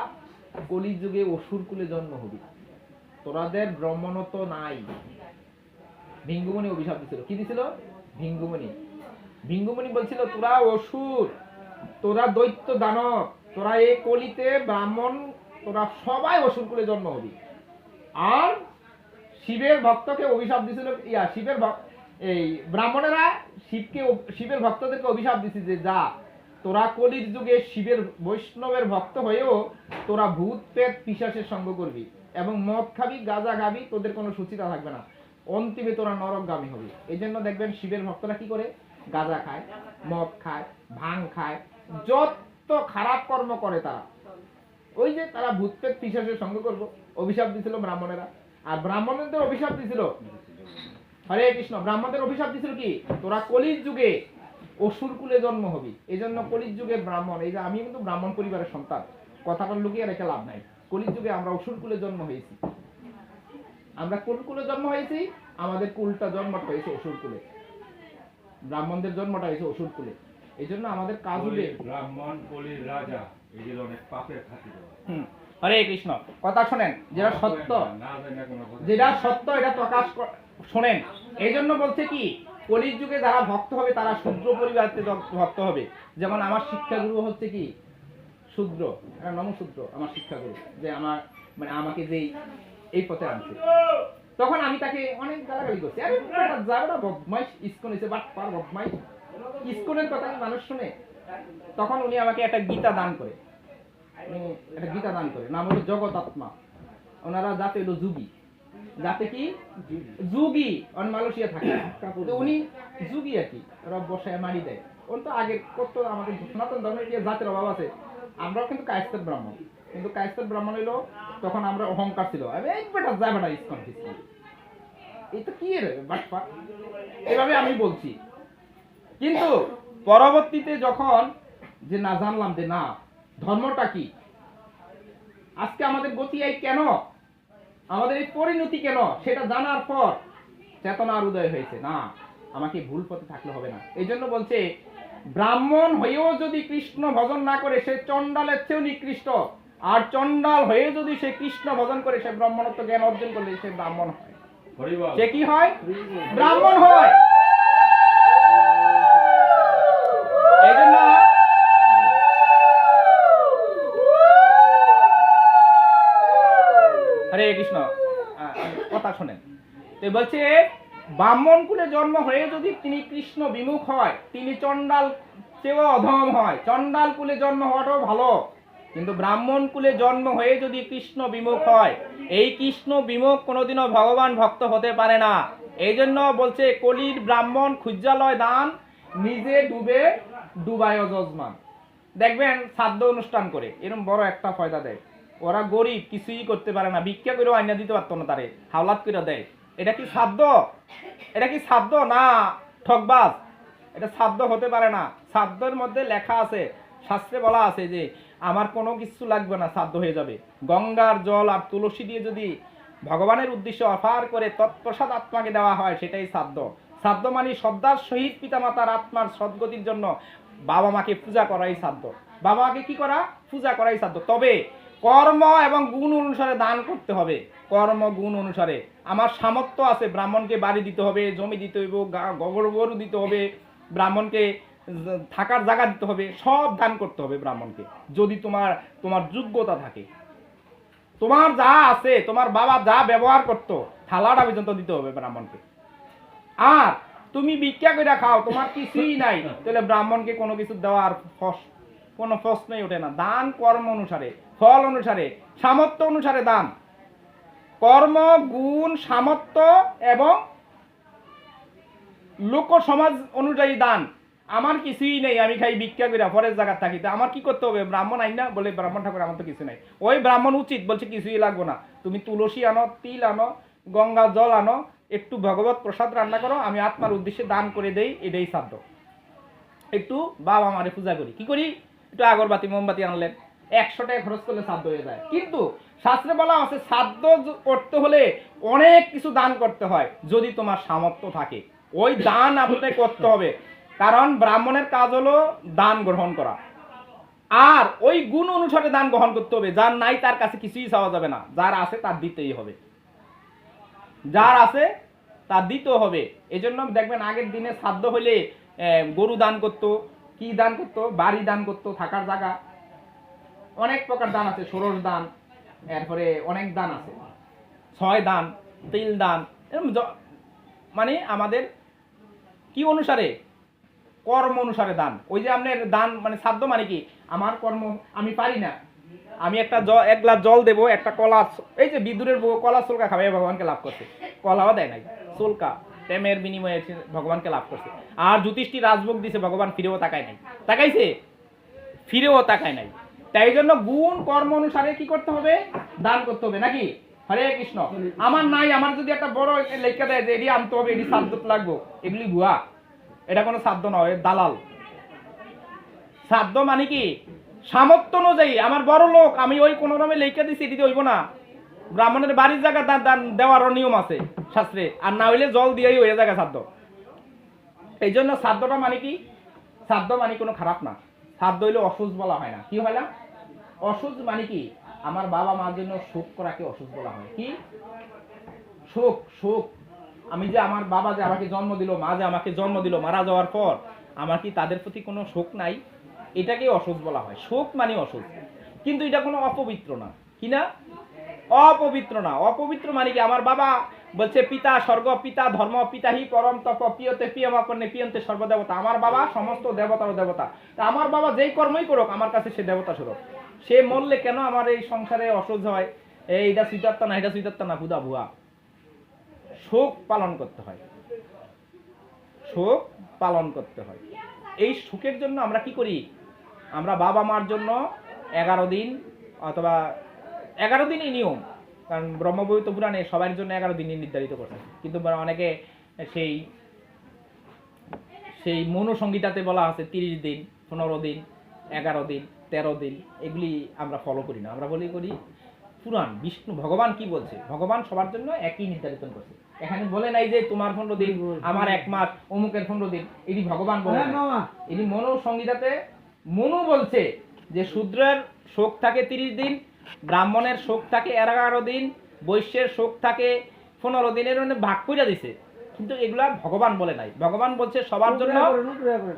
কলিযুগে অসুর কুলে জন্ম হবি, তোরাদের ব্রহ্মণত্ব নাই। ভিঙ্গুমণি অভিশাপ দিছিল। কি দিছিল? ভিঙ্গুমণি বলছিল তোরা অসুর, তোরা দৈত্য দানব, তোরা এই কলিতে ব্রাহ্মণ, তোরা সবাই অসুর কুলে জন্ম হবি। আর শিবের ভক্তকে অভিশাপ দিছিল, এই ব্রাহ্মণেরা শিবের ভক্তদেরকে অভিশাপ দিছিল যে যা তোরা কলির যুগে শিবের বৈষ্ণবের ভক্ত হয়েও তোরা ভূত প্রেত পিশাচের সঙ্গ করবি এবং মদ খাবি, গাঁজা খাবি, তোদের কোনো সুচিতা থাকবে না, অন্তিমে তোরা নরকগামী হবি। এই জন্য দেখবেন শিবের ভক্তরা কি করে? গাঁজা খায়, মদ খায়, ভাং খায়, যত খারাপ কর্ম করে তারা। ওই যে তারা ভূত প্রেত পিশাচের সঙ্গ করবো, অভিশাপ দিছিল ব্রাহ্মণেরা। আর ব্রাহ্মণদের অভিশাপ দিছিল, হরে কৃষ্ণ, ব্রাহ্মণদের অভিশাপ দিছিল কি? তোরা কলির যুগে অসুর কুলে জন্ম হবি। এই জন্য কলির যুগে ব্রাহ্মণ, এই যে আমি কিন্তু ব্রাহ্মণ পরিবারের সন্তান, কথাটা লুকিয়ে রেখে লাভ নাই। কলির যুগে আমরা অসুর কুলে জন্ম হয়েছি। আমরা কোন কুলে জন্ম হয়েছি? আমাদের কুলটা জন্মটা হয়েছে অসুর কুলে, ব্রাহ্মণদের জন্মটা হয়েছে অসুর কুলে। এই জন্য আমাদের কাজ হবে ব্রাহ্মণ, কলির রাজা, এগুলো অনেক পাপের খাতির। হরে কৃষ্ণ, কথা শোনেন, যেটা সত্য, এটা প্রকাশ শোনেন। এই জন্য বলছে কি, কলির যুগে যারা ভক্ত হবে তারা শূদ্র পরিবার থেকে ভক্ত হবে। যেমন আমার শিক্ষাগুরু হচ্ছে কি শূদ্র, নমশূদ্র আমার শিক্ষাগুরু, যে আমার মানে আমাকে যে এই পথে আনছে। তখন আমি তাকে অনেক গালাগালি করছি, আরে যারা বদমাইশ, ইস্কন হয়েছে বাটপার বদমাইশ, ইস্কনের কথা কি মানুষ শুনে? তখন উনি আমাকে একটা গীতা দান করে, নাম হলো জগতাত্মা। ওনারা জাতে হলো যুগী, যাতে কি যুগী, অন মালয়েশিয়া থাকে, উনি যুগী আর কি, ওরা বসায় মারি দেয়। ওর তো আগে করতো, আমাদের সনাতন ধর্মের জাতের অভাব আছে। আমরাও কিন্তু কায়স্থের ব্রাহ্মণ, কিন্তু কায়স্থের ব্রাহ্মণ হইলো তখন আমরা অহংকার ছিল, ইসকন এই তো কি রে বাটপা, এভাবে আমি বলছি। কিন্তু পরবর্তীতে যখন যে না জানলাম যে না ধর্মটা কি, আজকে আমাদের গতি এই কেন, আমাদের এই পরিণতি কেন, সেটা জানার পর চেতনার উদয় হয়েছে, না আমাকে ভুল পথে থাকলে হবে না। এই জন্য বলছে ব্রাহ্মণ হয়েও যদি কৃষ্ণ ভজন না করে সে চণ্ডালের চেয়েও নিকৃষ্ট, আর চণ্ডাল হয়ে যদি সে কৃষ্ণ ভজন করে সে ব্রাহ্মণত্ব জ্ঞান অর্জন করলে সে ব্রাহ্মণ হয়। সে কি হয়? ব্রাহ্মণ হয়। এই জন্য হরে কৃষ্ণ, কথা শোনেন, তো বলছে ব্রাহ্মণ কুলে জন্ম হয়ে যদি তিনি কৃষ্ণ বিমুখ হয়, তিনি চণ্ডাল চেয়েও অধম হয়। চণ্ডাল কুলে জন্ম হওয়াটাও ভালো, কিন্তু ব্রাহ্মণ কুলে জন্ম হয়ে যদি কৃষ্ণ বিমুখ হয়, এই কৃষ্ণ বিমুখ কোনোদিনও ভগবান ভক্ত হতে পারে না। এই জন্য বলছে কলির ব্রাহ্মণ খুজ্জালয় দান, নিজে ডুবে ডুবায় যজমান। দেখবেন শ্রাদ্ধ অনুষ্ঠান করে এরকম বড় একটা ফয়দা দেয়, ওরা গরিব, কিছুই করতে পারে না, ভিক্ষা করেও আইনা দিতে পারতো না, তারে হাওলাত করে দেয়। এটা কি শ্রাদ্ধ? এটা কি শ্রাদ্ধ? না, ঠকবাজ, এটা শ্রাদ্ধ হতে পারে না। শ্রাদ্ধের মধ্যে লেখা আছে, শাস্ত্রে বলা আছে যে আমার কোনো কিছু লাগবে না, শ্রাদ্ধ হয়ে যাবে। গঙ্গার জল আর তুলসী দিয়ে যদি ভগবানের উদ্দেশ্যে অফার করে তৎপ্রসাদ আত্মাকে দেওয়া হয়, সেটাই শ্রাদ্ধ। শ্রাদ্ধ মানে শ্রদ্ধার সহিত পিতামাতার আত্মার সদ্গতির জন্য বাবা মাকে পূজা করাই শ্রাদ্ধ। বাবা মাকে কি করা? পূজা করাই শ্রাদ্ধ। তবে কর্ম এবং গুণ অনুসারে দান করতে হবে, কর্ম গুণ অনুসারে। আমার সামর্থ্য আছে, ব্রাহ্মণকে বাড়ি দিতে হবে, জমি দিতে হবে, গরু দিতে হবে, ব্রাহ্মণকে থাকার জায়গা দিতে হবে, সব দান করতে হবে ব্রাহ্মণকে, যদি তোমার যোগ্যতা থাকে। তোমার যা আছে, তোমার বাবা যা ব্যবহার করতো থালাটা পর্যন্ত দিতে হবে ব্রাহ্মণকে। আর তুমি ভিক্ষা করে খাও, তোমার কিছুই নাই, তাহলে ব্রাহ্মণকে কোনো কিছু দেওয়ার কোনো প্রশ্নই ওঠে না। দান কর্ম অনুসারে, ফল অনুসারে, সামর্থ্য অনুসারে দান। কর্ম, গুণ, সামর্থ্য এবং লোক সমাজ অনুযায়ী দান। আমার কিছুই নেই, আমি খাই ভিক্ষা করে পরের জায়গায় থাকি, তো আমার কি করতে হবে? ব্রাহ্মণ আইন না, বলে ব্রাহ্মণ ঠাকুর আমার তো কিছু নাই। ওই ব্রাহ্মণ উচিত বলছে কিছুই লাগবে না, তুমি তুলসী আনো, তিল আনো, গঙ্গা জল আনো, একটু ভগবত প্রসাদ রান্না করো, আমি আত্মার উদ্দেশ্যে দান করে দেই, এটাই শ্রাদ্ধ। একটু বাবা মারে পূজা করি, কি করি? একটু আগরবাতি মোমবাতি আনলেন, 100 টাকা খরচ করলে শ্রাদ্ধ হয়ে যায়। কিন্তু শাস্ত্রে বলা আছে শ্রাদ্ধ করতে হলে অনেক কিছু দান করতে হয়, যদি তোমার সামর্থ্য থাকে ওই দান আপনাকে করতে হবে। কারণ ব্রাহ্মণের কাজ হলো দান গ্রহণ করা, আর ওই গুণ অনুসারে দান গ্রহণ করতে হবে। যার নাই তার কাছে কিছুই চাওয়া যাবে না, যার আছে তার দিতেই হবে, যার আছে তার দিতে হবে। এই জন্য দেখবেন আগের দিনে শ্রাদ্ধ হইলে গরু দান করতো, কি দান করতো? বাড়ি দান করতো, থাকার জায়গা, অনেক প্রকার দান আছে, ষোড়শ দান, এরপরে অনেক দান আছে, 6 দান, তিল দান, মানে আমাদের কি অনুসারে? কর্ম অনুসারে দান। ওই যে আপনার দান মানে শ্রাদ্ধ মানে কি? আমার কর্ম, আমি পারি না, আমি একটা এক গ্লাস জল দেবো, একটা কলা, এই যে বিদুরের কলা চুলকা খাবে ভগবানকে লাভ করছে, কলাও দেয় নাই, চুলকা প্রেমের বিনিময়ে ভগবানকে লাভ করছে। আর যুধিষ্ঠির রাজভোগ দিছে, ভগবান ফিরেও তাকায় নাই, তাকাইছে? ফিরেও তাকায় নাই। তাই জন্য গুণ কর্ম অনুসারে কি করতে হবে? দান করতে হবে, নাকি? হরে কৃষ্ণ। আমার নাই, আমার যদি একটা বড় লেখা দেয় যে এটি আনতে হবে, এটি শ্রাদ্ধ লাগবো, এগুলি ভুয়া, এটা কোনো শ্রাদ্ধ নয়, দালাল। শ্রাদ্ধ মানে কি? সামর্থ্য অনুযায়ী, আমার বড় লোক, আমি ওই কোনো রকমে লেখা দিছি, এটি হইব না। ব্রাহ্মণের বাড়ির জায়গা দান দেওয়ারও নিয়ম আছে শাস্ত্রে, আর না হইলে জল দিয়েই হয়ে যায় শ্রাদ্ধ। এই জন্য শ্রাদ্ধটা মানে কি? শ্রাদ্ধ মানে কোনো খারাপ না, শ্রাদ্ধ হইলে অসুচ বলা হয় না। কি হয় না? অসুচ মানে কি? আমার বাবা মার জন্য শোক করাকে অসুচ বলা হয়। কি? শোক, শোক। আমি যে আমার বাবা যে আমাকে জন্ম দিল, মা যে আমাকে জন্ম দিল, মারা যাওয়ার পর আমার কি তাদের প্রতি কোনো শোক নাই? এটাকে অসুচ বলা হয়। শোক মানে অসুচ, কিন্তু এটা কোনো অপবিত্র না। কি না? অপবিত্র না। অপবিত্র মানে কি? আমার বাবা বলছে পিতা স্বর্গ, পিতা ধর্ম, পিতা হি পরম তপ, পিয়তে পিয়মাপন্নে পিয়ন্তে সর্বদেবতা। আমার বাবা সমস্ত দেবতারও দেবতা। তা আমার বাবা যেই কর্মই করুক, আমার কাছে সে দেবতা স্বরূপ। সে মরলে কেন আমার এই সংসারে অসহ্য হয়? এইটা সুইতাত্তা না, এটা সুইতাত্তা না, হুদা ভুয়া। শোক পালন করতে হয়, শোক পালন করতে হয়। এই শোকের জন্য আমরা কি করি? আমরা বাবা মার জন্য 11 দিন, অথবা 11 দিনই নিয়ম, কারণ ব্রহ্মবৈবর্ত পুরাণে সবার জন্য 11 দিনই নির্ধারিত করছে। কিন্তু অনেকে সেই মনুসংহিতাতে বলা আছে 30 দিন, 15 দিন, 11 দিন, 13 দিন, এগুলি আমরা ফলো করি না। আমরা করি পুরাণ, বিষ্ণু ভগবান কি বলছে? ভগবান সবার জন্য একই নির্ধারিত করছে। এখানে বলে নাই যে তোমার 15 দিন, আমার 1 মাস, অমুকের 15 দিন, এটি ভগবান বলে না। এটি মনুসংহিতাতে মনু বলছে যে শূদ্রের শোক থাকে 30 দিন, ব্রাহ্মণের শোক থাকে 11 দিন, বৈশ্যের শোক থাকে 15 দিনের ভাগ করে দিছে। কিন্তু এগুলা ভগবান বলে নাই। ভগবান বলছে সবার জন্য।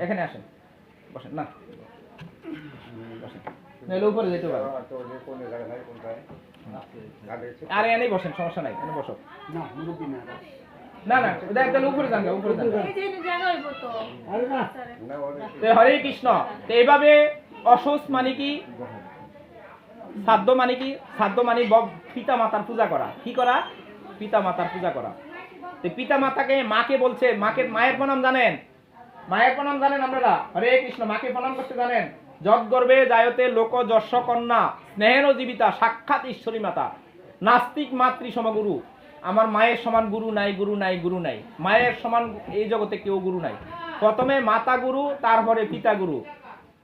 এখানে আসেন, বসেন না, বসেন, নইলে উপরে যেতে পারে। আরে এনেই বসেন, সমস্যা নাই, এনে বসো। না না, তাহলে উপরে যান, উপরে যান। হরে কৃষ্ণ। এইভাবে অসুচ মানে কি? শ্রাদ্ধ মানে কি? শ্রাদ্ধ মানে পিতা মাতার পূজা করা। কি করা? পিতা মাতার পূজা করা। পিতা মাতাকে, মাকে বলছে, মায়ের প্রণাম জানেন? মায়ের প্রণাম জানেন আপনারা? হরে কৃষ্ণ। মাকে প্রণাম করতে জানেন? যজ্ঞর্ভে জায়তে লোক যশ কন্যা স্নেহেন জীবিতা সাক্ষাৎ ঈশ্বরী মাতা নাস্তিক মাতৃ সমগুরু। আমার মায়ের সমান গুরু নাই, গুরু নাই, গুরু নাই। মায়ের সমান এই জগতে কেউ গুরু নাই। প্রথমে মাতা গুরু, তারপরে পিতা গুরু।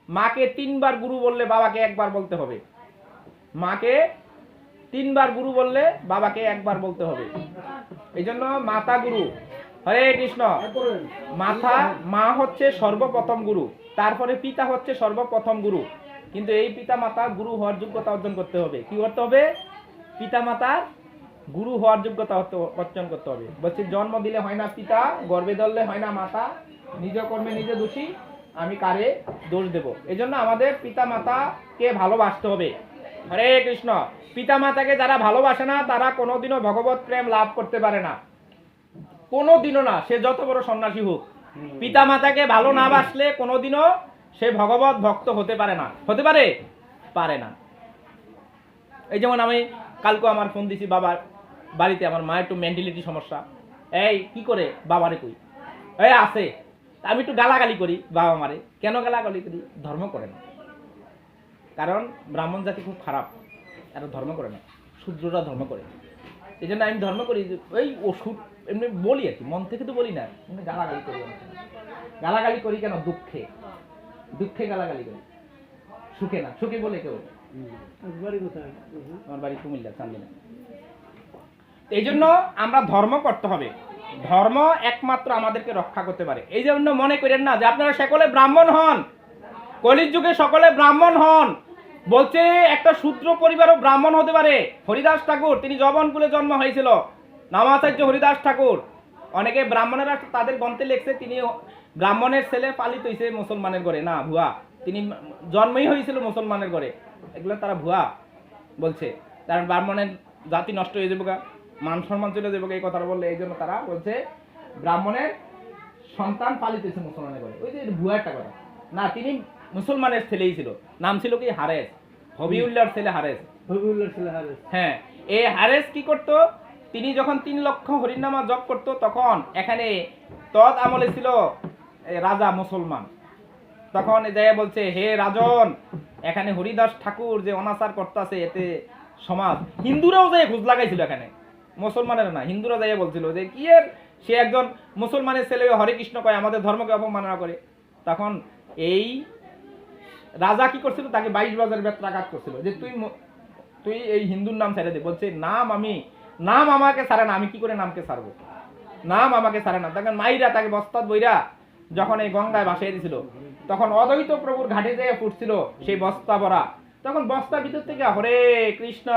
মাকে 3 বার গুরু বললে বাবাকে 1 বার বলতে হবে। মাকে 3 বার গুরু বললে বাবাকে 1 বার বলতে হবে। এই জন্য মাতা গুরু। হরে কৃষ্ণ। মা হচ্ছে সর্বপ্রথম গুরু, তারপরে পিতা হচ্ছে সর্বপ্রথম গুরু। কিন্তু এই পিতা মাতা গুরু হওয়ার যোগ্যতা অর্জন করতে হবে। কি করতে হবে? পিতা মাতার গুরু হওয়ার যোগ্যতা অর্জন করতে হবে। বলছি জন্ম দিলে হয় না পিতা, গর্ভে ধরলে হয় না মাতা, নিজ কর্মে নিজে দোষী, আমি কারে দোষ দেব? এই জন্য আমাদের পিতা মাতাকে ভালোবাসতে হবে। হরে কৃষ্ণ। পিতা মাতাকে যারা ভালোবাসে না, তারা কোনোদিনও ভগবত প্রেম লাভ করতে পারে না, কোনোদিনও না, সে যত বড় সন্ন্যাসী হোক। পিতা মাতাকে ভালো না বাসলে কোনোদিনও সে ভগবত ভক্ত হতে পারে না। হতে পারে? পারে না। এই যেমন আমি কালকে আমার ফোন দিছি বাবার বাড়িতে, আমার মায়ের একটু মেন্টালিটি সমস্যা। এই কি করে বাবারে কই, এই আছে, আমি একটু গালাগালি করি বাবা মারে। কেন গালাগালি করি? ধর্ম করে না। কারণ ব্রাহ্মণ জাতি খুব খারাপ, এরা ধর্ম করে না, শূদ্ররা ধর্ম করে। এই জন্য আমি ধর্ম করি, ওই ওষুধ এমনি বলি আর কি, মন থেকে তো বলি না, এমনি গালাগালি করি। গালাগালি করি কেন? দুঃখে, দুঃখে গালাগালি করি, সুখে না। সুখে বলে কেউ? বাড়ি কোথায়? আমার বাড়ি কুমিল্লা, চান্দিনা। এই জন্য আমরা ধর্ম করতে হবে, ধর্ম একমাত্র আমাদেরকে রক্ষা করতে পারে। এই জন্য মনে করেন না যে আপনারা সকলে ব্রাহ্মণ হন, কলির যুগে সকলে ব্রাহ্মণ হন। বলছে একটা শূদ্র পরিবারও ব্রাহ্মণ হতে পারে। হরিদাস ঠাকুর, তিনি যবনকুলে জন্ম হয়েছিল, নামাচার্য হরিদাস ঠাকুর। অনেকে ব্রাহ্মণেরা তাদের গ্রন্থে লিখছে তিনি ব্রাহ্মণের ছেলে পালিত হয়েছে মুসলমানের ঘরে। না, ভুয়া। তিনি জন্মই হয়েছিল মুসলমানের ঘরে। এগুলো তারা ভুয়া বলছে, কারণ ব্রাহ্মণের জাতি নষ্ট হয়ে যাবে, মান সম্মান চলে যাবে এই কথাটা বললে। এই জন্য তারা বলছে ব্রাহ্মণের সন্তান পালিত হয়েছে মুসলমানের ঘরে। ওই যে ভুয়া একটা কথা না, তিনি মুসলমানের ছেলেই ছিল। নাম ছিল কি? হারেস, হবিউল্লাহর ছেলে হারেস। হবিউল্লাহর ছেলে হারেস। হ্যাঁ, এই হারেস কি করত? তিনি যখন 3 লক্ষ হরিনামা জপ করত, তখন এখানে তৎ আমলে ছিল রাজা মুসলমান। তখন যাইয়া বলছে, হে রাজন, এখানে হরিদাস ঠাকুর যে অনাচার করতেছে, এতে সমাজ। হিন্দুরাও যাই খোঁজ লাগাইছিল এখানে, মুসলমানের না, হিন্দুরা যাইয়া বলছিল যে কি এর, সে একজন মুসলমানের ছেলে হরে কৃষ্ণ কয়, আমাদের ধর্মকে অপমাননা করে। তখন এই রাজা কি করছিল? তাকে 22 বেত্রাঘাত করছিল যে তুই এই হিন্দুর নাম ছেড়ে দে। বলছে নাম আমাকে ছাড়ে না, আমি কি করে নামকে ছাড়বো? নাম আমাকে ছাড়ে না। তখন মাইরা তাকে বস্তাত বইরা যখন এই গঙ্গায় ভাসিয়ে দিছিল, তখন অদ্বৈত প্রভুর ঘাটে যেয়ে ফুটছিল সেই বস্তা ভরা। তখন বস্তার ভিতর থেকে হরে কৃষ্ণ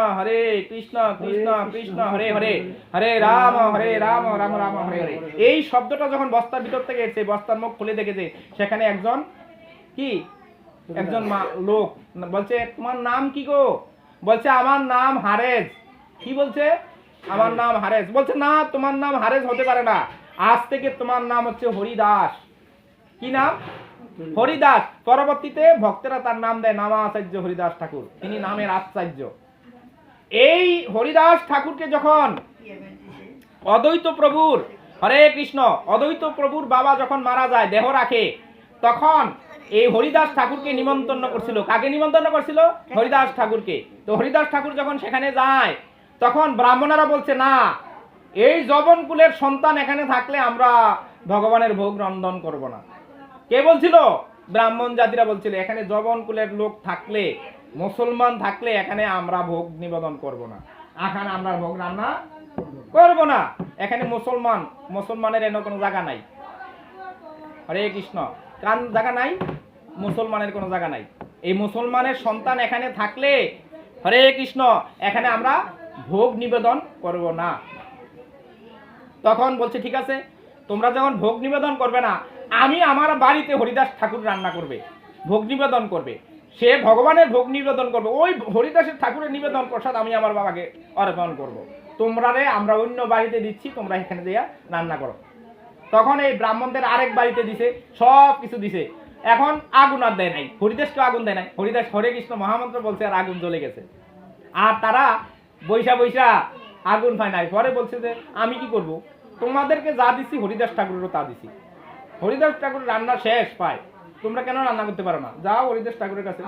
কৃষ্ণ কৃষ্ণ হরে হরে, হরে রাম রাম রাম হরে হরে, এই শব্দটা যখন বস্তার ভিতর থেকে সেই বস্তার মুখ খুলে দেখেছে, সেখানে একজন লোক বলছে, তোমার নাম কি গো? বলছে, আমার নাম হারেজ। কি বলছে? আমার নাম হারেজ। বলছে, না, তোমার নাম হারেজ হতে পারে না, আজ থেকে তোমার নাম হচ্ছে হরিদাস। কি নাম? হরিদাস। পরবর্তীতে ভক্তেরা তার নাম দেয় নামাচার্য হরিদাস ঠাকুর, তিনি নামের আচার্য। এই হরিদাস ঠাকুরকে যখন অদ্বৈত প্রভুর, হরে কৃষ্ণ, অদ্বৈত প্রভুর বাবা যখন মারা যায়, দেহ রাখে, তখন এই হরিদাস ঠাকুরকে নিমন্ত্রণ করছিল। কাকে নিমন্ত্রণ করছিল? হরিদাস ঠাকুরকে। তো হরিদাস ঠাকুর যখন সেখানে যায়, তখন ব্রাহ্মণেরা বলছে, না, এই যবনকুলের সন্তান এখানে থাকলে আমরা ভগবানের ভোগ রন্ধন করব না। কে বলছিল? ব্রাহ্মণ জাতিরা বলছিল, এখানে যবনকুলের লোক থাকলে, মুসলমান থাকলে এখানে আমরা ভোগ নিবেদন করব না, এখানে আমরা ভোগ রান্না করব না। এখানে মুসলমানের এনে কোনো জায়গা নাই। হরে কৃষ্ণ, কান জায়গা নাই, মুসলমানের কোনো জায়গা নাই। এই মুসলমানের সন্তান এখানে থাকলে, হরে কৃষ্ণ, এখানে আমরা ভোগ নিবেদন করব না। তখন বলছে, ঠিক আছে, তোমরা যখন ভোগ নিবেদন করবে না, আমি আমার বাড়িতে হরিদাস ঠাকুর রান্না করবে, ভোগ নিবেদন করবে, সে ভগবানের ভোগ নিবেদন করবে। ওই হরিদাসের ঠাকুরের নিবেদন প্রসাদ আমি আমার বাবাকে অর্পণ করব। তোমরা আমরা অন্য বাড়িতে দিচ্ছি, তোমরা এখানে দিয়া রান্না করো। তখন এই ব্রাহ্মণদের আরেক বাড়িতে দিছে, সব কিছু দিছে। এখন আগুন আর দেয় নাই, হরিদাসকে আগুন দেয় নাই। হরিদাস হরে কৃষ্ণ মহামন্ত্র বলছে, আর আগুন জ্বলে গেছে। আর তারা বৈশা আগুন পায় নাই। পরে বলছে যে আমি কি করব, তোমাদেরকে যা দিচ্ছি হরিদাস ঠাকুরেরও তা দিছি। হরিদাস ঠাকুর রান্না শেষ পায়, তোমরা কেন রান্না করতে পারো না? যাও হরিদাস ঠাকুরের কাছে।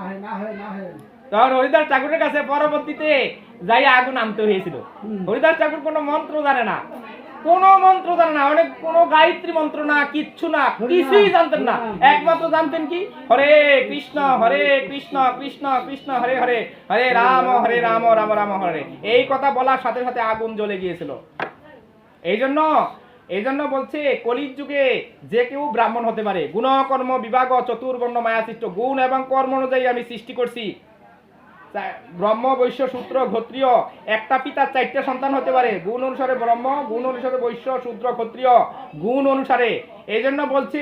তখন হরিদাস ঠাকুরের কাছে পরবর্তীতে যাই আগুন আনতে হয়েছিল। হরিদাস ঠাকুর কোনো মন্ত্র জানে না, অনেক কোনো গায়ত্রী মন্ত্র না, কিচ্ছু না, কিছুই জানতেন না। একমাত্র জানতেন কি? হরে কৃষ্ণ কৃষ্ণ কৃষ্ণ হরে হরে, হরে রাম রাম রাম হরে। এই কথা বলার সাথে সাথে আগুন জ্বলে গিয়েছিল। এই জন্য বলছে, কলির যুগে যে কেউ ব্রাহ্মণ হতে পারে। গুণ কর্ম বিভাগ চতুর্বর্ণ মায়াসৃষ্ট, গুণ এবং কর্ম অনুযায়ী আমি সৃষ্টি করছি। ব্রহ্ম বৈশ্য শূদ্র ক্ষত্রিয়, একটা পিতার 4টে সন্তান হতে পারে। গুণ অনুসারে ব্রহ্ম, গুণ অনুসারে বৈশ্য, শূদ্র ক্ষত্রিয়, গুণ অনুসারে। এই জন্য বলছে,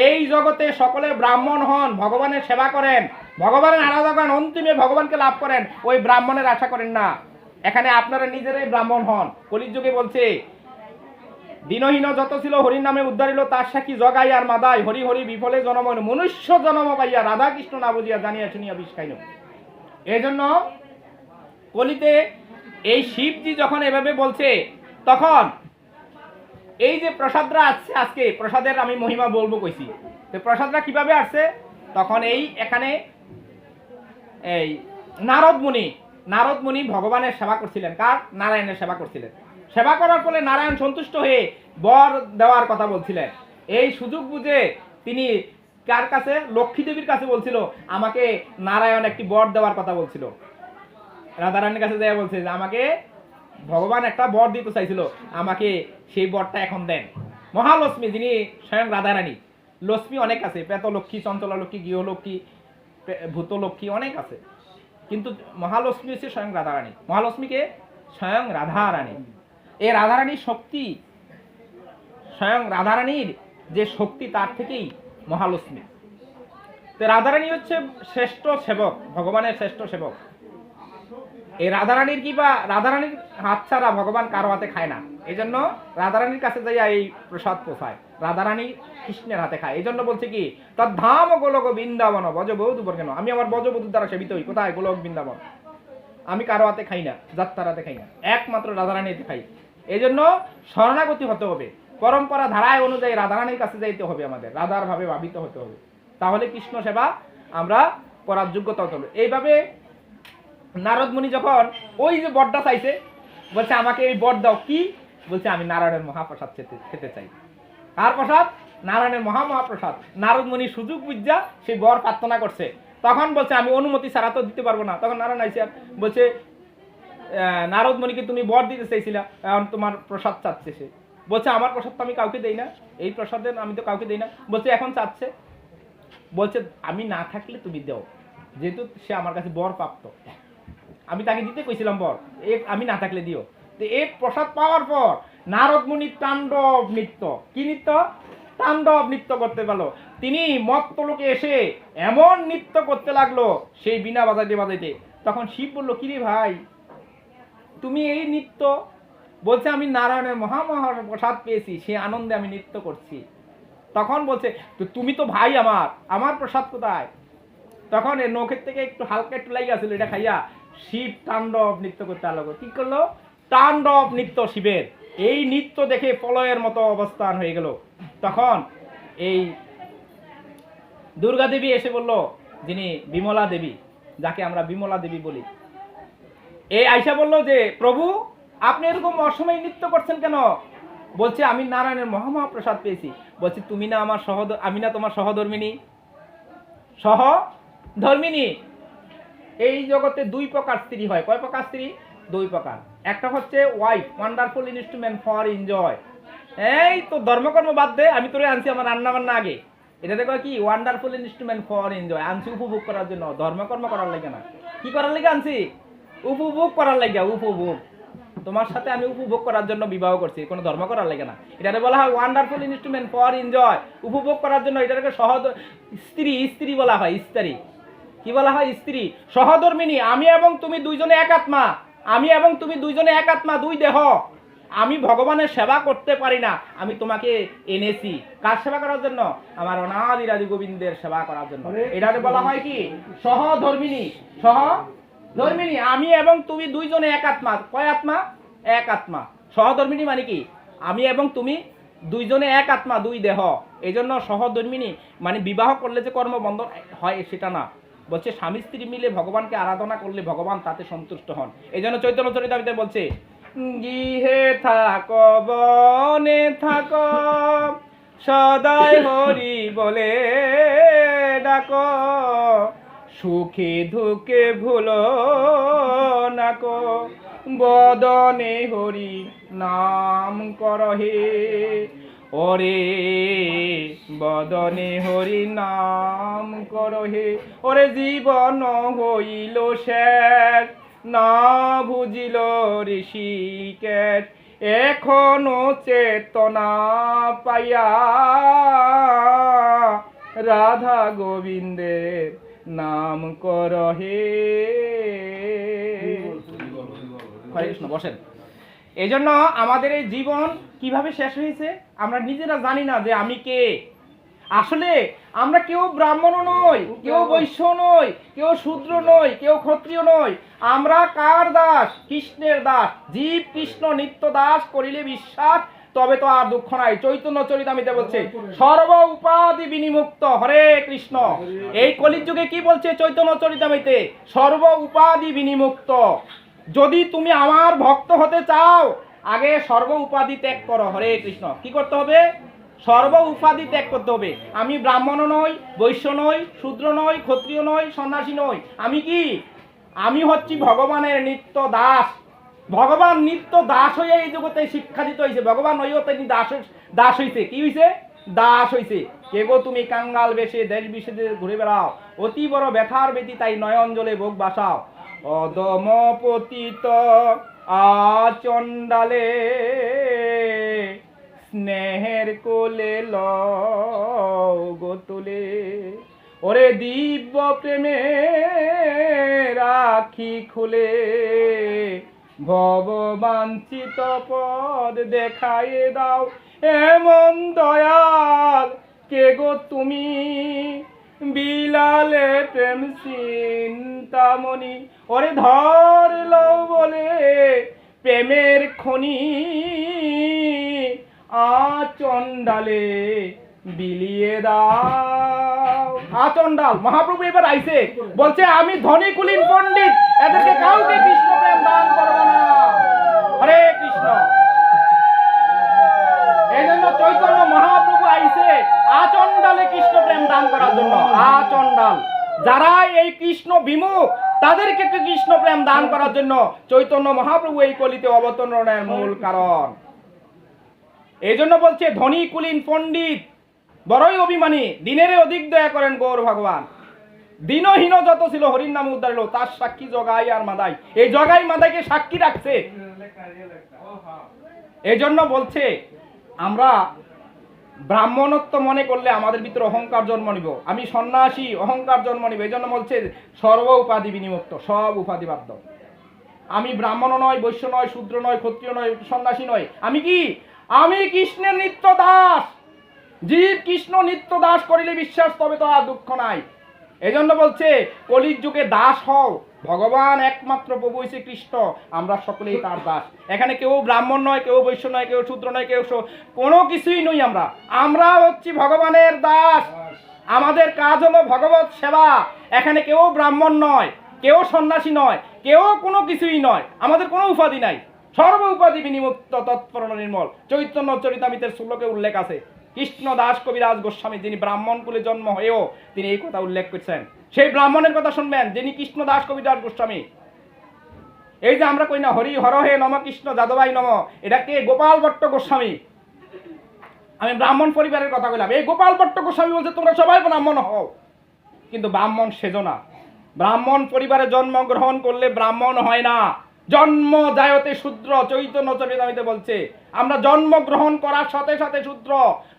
এই জগতে সকলে ব্রাহ্মণ হন, ভগবানের সেবা করেন, ভগবানের আরাধনা করেন, অন্তিমে ভগবানকে লাভ করেন, ওই ব্রাহ্মণের আশা করেন না। এখানে আপনারা নিজেরাই ব্রাহ্মণ হন। কলির যুগে বলছে, দিনহীন যত ছিল হরির নামে উদ্ধারিল, তার সাক্ষী জগাই আর মাদাই, হরি হরি বিফলে জনম, মনুষ্য জনম পাইয়া রাধা কৃষ্ণ না বুঝিয়া জানিয়া শুনিয়া বিষ খাইল। এই জন্য কলিতে এই শিবজি যখন এভাবে বলছে, তখন এই যে প্রসাদরা আসছে, আজকে প্রসাদের আমি মহিমা বলবো কইছি, তো প্রসাদরা কিভাবে আসছে, তখন এই এখানে এই নারদ মুনি ভগবানের সেবা করছিলেন। কার? নারায়ণের সেবা করছিলেন। সেবা করার ফলে নারায়ণ সন্তুষ্ট হয়ে বর দেওয়ার কথা বলছিলেন। এই সুযোগ বুঝে তিনি কার কাছে? লক্ষ্মী দেবীর কাছে বলছিল, আমাকে নারায়ণ একটি বর দেওয়ার কথা বলছিল। রাধারানীর কাছে যাই বলছে যে আমাকে ভগবান একটা বর দিতে চাইছিল, আমাকে সেই বরটা এখন দেন। মহালক্ষ্মী, যিনি স্বয়ং রাধারানী। লক্ষ্মী অনেক আছে, প্রেতলক্ষ্মী, চঞ্চললক্ষ্মী, গৃহলক্ষ্মী, ভূতলক্ষ্মী অনেক আছে, কিন্তু মহালক্ষ্মী হচ্ছে স্বয়ং রাধারানী। মহালক্ষ্মীকে স্বয়ং রাধারানী। এই রাধারানীর শক্তি, স্বয়ং রাধারানীর যে শক্তি, তার থেকেই মহালক্ষ্মী। তো রাধারানী হচ্ছে শ্রেষ্ঠ সেবক, ভগবানের শ্রেষ্ঠ সেবক। এই রাধারানীর কি বা রাধারানীর হাত ছাড়া ভগবান কারো হাতে খায় না। এই জন্য রাধারানীর কাছে যাইয়া এই প্রসাদ পোষায়, রাধারানী কৃষ্ণের হাতে খায়। এই জন্য বলছে কি, তার ধাম গোলক বৃন্দাবন বজবধূ বর্গেন, আমি আমার বজবধূর দ্বারা সেবিত হই। কোথায়? গোলক বৃন্দাবন। আমি কারো হাতে খাই না, যাত্রার হাতে খাই না, একমাত্র রাধারানী হাতে খাই। এই জন্য শরণাগতি হতে হবে, পরম্পরা ধারায় অনুযায়ী রাধারানীর কাছে যাইতে হবে, আমাদের রাধার ভাবে ভাবিত হতে হবে, তাহলে কৃষ্ণ সেবা আমরা করার যোগ্যতা হতে হবে। এইভাবে নারদ মুনি যখন ওই যে বরটা চাইছে, বলছে আমাকে এই বর দাও। কি বলছে? আমি নারায়ণের মহাপ্রসাদ খেতে চাই। কার প্রসাদ? নারায়ণের মহাপ্রসাদ। নারদ মুনি সুযোগ বুঝা সেই বর প্রার্থনা করছে, তখন বলছে আমি অনুমতি ছাড়া তো দিতে পারবো না। তখন নারায়ণ আইসা বলছে, নারদ মুনিকে তুমি বর দিতে চাইছিলা, এখন তোমার প্রসাদ চাচ্ছে। সে বলছে আমার প্রসাদ তো আমি কাউকে দেই না, এই প্রসাদে আমি তো কাউকে দেই না। বলছে এখন চাচ্ছে, বলছে আমি না থাকলে তুমি দাও, যেহেতু সে আমার কাছে বর প্রাপ্ত, আমি তাকে দিতে কইছিলাম বর, আমি না থাকলে দিও। তো এই প্রসাদ পাওয়ার পর নারদ মুনি তাণ্ডব নৃত্য, কি নৃত্য? তাণ্ডব নৃত্য করতে পারলো। তিনি মত্তলোকে এসে এমন নৃত্য করতে লাগলো, সেই বিনা বাজাইতে বাজাইতে। তখন শিব বলল, কিরে ভাই, তুমি এই নৃত্য? বলছে আমি নারায়ণের প্রসাদ পেয়েছি, সে আনন্দে আমি নৃত্য করছি। তখন বলছে, তো তুমি তো ভাই আমার প্রসাদ কোথায়? তখন এর নখের থেকে একটু হালকা একটু লাই গেছিল, এটা খাইয়া শিব তাণ্ডব নৃত্য করতে আলো। কি করলো? তাণ্ডব নৃত্য শিবের। এই নৃত্য দেখে প্রলয়ের মতো অবস্থান হয়ে গেল। তখন এই দুর্গা দেবী এসে বলল, যিনি বিমলা দেবী, যাকে আমরা বিমলা দেবী বলি, এই আয়সা বলল যে প্রভু আপনি এরকম অসময়ে নৃত্য করছেন কেন? বলছে আমি নারায়ণের মহাপ্রসাদ পেয়েছি। বলছে তুমি না আমার আমি না তোমার সহধর্মিনী? সহধর্মিনী। এই জগতে দুই প্রকার স্ত্রী হয়। কয় প্রকার স্ত্রী? দুই প্রকার। একটা হচ্ছে wife, wonderful instrument for enjoy. এই তো ধর্মকর্ম বাদ দে, আমি তোরে আনছি আমার রান্না বান্না আগে, এটা দেখো কি ওয়ান্ডারফুল ইনস্ট্রুমেন্ট ফর এনজয়। আনছি উপভোগ করার জন্য, ধর্মকর্ম করার লাগে না। কি করার লাগে আনছি? উপভোগ করার লাগে। উপভোগ, তোমার সাথে আমি উপভোগ করার জন্য বিবাহ করছি, কোনো ধর্ম করার লাগে না। এটাকে বলা হয় ওয়ান্ডারফুল ইনস্ট্রুমেন্ট ফর এনজয়, উপভোগ করার জন্য। এটাকে স্ত্রী বলা হয়। স্ত্রী কি বলা হয়? স্ত্রী। সহধর্মিনী, আমি এবং তুমি দুইজনে এক আত্মা, আমি এবং তুমি দুইজনে এক আত্মা, দুই দেহ। আমি ভগবানের সেবা করতে পারি না, আমি তোমাকে এনেছি কার সেবা করার জন্য? আমার অনাদিরাদি গোবিন্দের সেবা করার জন্য। এটাকে বলা হয় কি? সহধর্মিনী। সহধর্মিনী, আমি এবং তুমি দুইজনে এক আত্মা। কয় আত্মা? এক আত্মা। সহধর্মিনী মানে কি? আমি এবং তুমি দুইজনে এক আত্মা, দুই দেহ। এই জন্য সহধর্মিনী মানে বিবাহ করলে যে কর্মবন্ধন হয় সেটা না। বলছে স্বামী স্ত্রী মিলে ভগবানকে আরাধনা করলে ভগবান তাতে সন্তুষ্ট হন। এই জন্য চৈতন্য চরিতামৃতে বলছে, গৃহে থাক বনে থাক সদাই হরি বলে ডাক, সুখে দুঃখে ভুলো নাকো, বদনে হরি নাম করহে। ওরে বদনে হরি নাম করহে, ওরে জীবন হইল শেষ, না বুঝিল ঋষিকেশ, এখনো চেতনা পাইয়া রাধা গোবিন্দের নাম করহে। হরে কৃষ্ণ। বসেন। এই জন্য আমাদের এই জীবন কিভাবে শেষ হয়েছে আমরা নিজেরা জানি না যে আমি কে। আসলে আমরা কেউ ব্রাহ্মণ নই, কেউ বৈশ্য নই, কেউ শূদ্র নই, কেউ ক্ষত্রিয় নই। আমরা কার দাস? কৃষ্ণের দাস। জীব কৃষ্ণ নিত্য দাস করিলে বিশ্বাস, তবে তো আর দুঃখ নাই। চৈতন্য চরিতামৃতে বলছে সর্ব উপাধি বিনিমুক্ত। হরে কৃষ্ণ। এই কলিযুগে কি বলছে চৈতন্য চরিতামৃতে? সর্ব উপাধি বিনিমুক্ত। যদি তুমি আমার ভক্ত হতে চাও আগে সর্ব উপাধি ত্যাগ করো। হরে কৃষ্ণ। কি করতে হবে? সর্ব উপাধি ত্যাগ করতে হবে। আমি ব্রাহ্মণ নই, বৈশ্য নই, শূদ্র নই, ক্ষত্রিয় নই, সন্ন্যাসী নই। আমি কি? আমি হচ্ছি ভগবানের নিত্য দাস। ভগবান নিত্য দাস হয়ে এই জগতে শিক্ষা দিতে হয়েছে। ভগবান হইও তিনি দাস হইছে। কি হইছে? দাস হইছে। কে গো তুমি কাঙ্গাল বেশে দেশ বিশেষে ঘুরে বেড়াও, অতি বড় ব্যথার ব্যতি তাই নয়ন জলে বুক বাসাও। অদম পতিত আচণ্ডালে স্নেহের কোলে লও গো তুলে। ওরে দিব্য প্রেমে রাখি খুলে, ভগবাঞ্চিত পদ দেখাইয়ে দাও। এমন দয়াল কে গো তুমি, বিলালে প্রেম চিন্তামণি। ওরে ধর লও বলে প্রেমের খনি, আচণ্ডালে বিলিয়ে দাও। আচণ্ডাল মহাপ্রভু এবার আইছে, বলছে আমি ধনী কুলীন পণ্ডিত, এদেরকে কাউকে কৃষ্ণ প্রেম দান করবো না। হরে কৃষ্ণ। এই জন্য চৈতন্য মহাপ্রভু আইছে আচণ্ডালে কৃষ্ণ প্রেম দান করার জন্য। আচণ্ডাল যারা এই কৃষ্ণ বিমুখ তাদেরকে কৃষ্ণ প্রেম দান করার জন্য চৈতন্য মহাপ্রভু এই কলিতে অবতরণের মূল কারণ। এই জন্য বলছে ধনী কুলীন পণ্ডিত বড়ই অভিমানী, দিনেরে অধিক দয়া করেন গৌর ভগবান। দিনহীন যত ছিল হরির নাম উদ্ধারিল, তার সাক্ষী জগাই আর মাদাই। এই জগাই মাদাইকে সাক্ষী রাখছে। এই জন্য বলছে আমরা ব্রাহ্মণত্ব মনে করলে আমাদের ভিতরে অহংকার জন্ম নিব। আমি সন্ন্যাসী, অহংকার জন্ম নিব। এই জন্য বলছে সর্ব উপাধি বিনিমুক্ত, সব উপাধি বাদ দাও। আমি ব্রাহ্মণ নয়, বৈশ্য নয়, শূদ্র নয়, ক্ষত্রিয় নয়, সন্ন্যাসী নয়। আমি কি? আমি কৃষ্ণের নিত্য দাস। জীব কৃষ্ণ নিত্য দাস করিলে বিশ্বাস, তবে তো আর দুঃখ নাই। এজন্য বলছে কলির যুগে দাস হও। ভগবান একমাত্র প্রভু হইছে কৃষ্ণ, আমরা সকলেই তার দাস। এখানে কেউ ব্রাহ্মণ নয়, কেউ বৈশ্য নয়, কেউ শূদ্র নয়, কেউ কোনো কিছুই নই। আমরা হচ্ছি ভগবানের দাস। আমাদের কাজ হলো ভগবত সেবা। এখানে কেউ ব্রাহ্মণ নয়, কেউ সন্ন্যাসী নয়, কেউ কোনো কিছুই নয়। আমাদের কোনো উপাধি নাই। সর্ব উপাধি বিনিমুক্ত, তৎপর নির্মল। চৈতন্য চরিতামৃতের শ্লোকে উল্লেখ আছে। কৃষ্ণ দাস কবিরাজ গোস্বামী যিনি ব্রাহ্মণ কুলে জন্ম হয়েও তিনি এই কথা উল্লেখ করছেন। সেই ব্রাহ্মণের কথা শুনবেন যিনি কৃষ্ণ দাস কবিরাজ গোস্বামী। এই যে আমরা কই না হরি হর হে নম কৃষ্ণ যাদবাই নম, এটা কে? গোপাল ভট্ট গোস্বামী। আমি ব্রাহ্মণ পরিবারের কথা বললাম। এই গোপাল ভট্ট গোস্বামী বলছে তোমরা সবাই ব্রাহ্মণ হও, কিন্তু ব্রাহ্মণ সেজো না। ব্রাহ্মণ পরিবারে জন্মগ্রহণ করলে ব্রাহ্মণ হয় না। জন্ম জায়তে শূদ্র। চৈতন্য চরিতামৃতে বলছে আমরা জন্মগ্রহণ করার সাথে সাথে শূদ্র।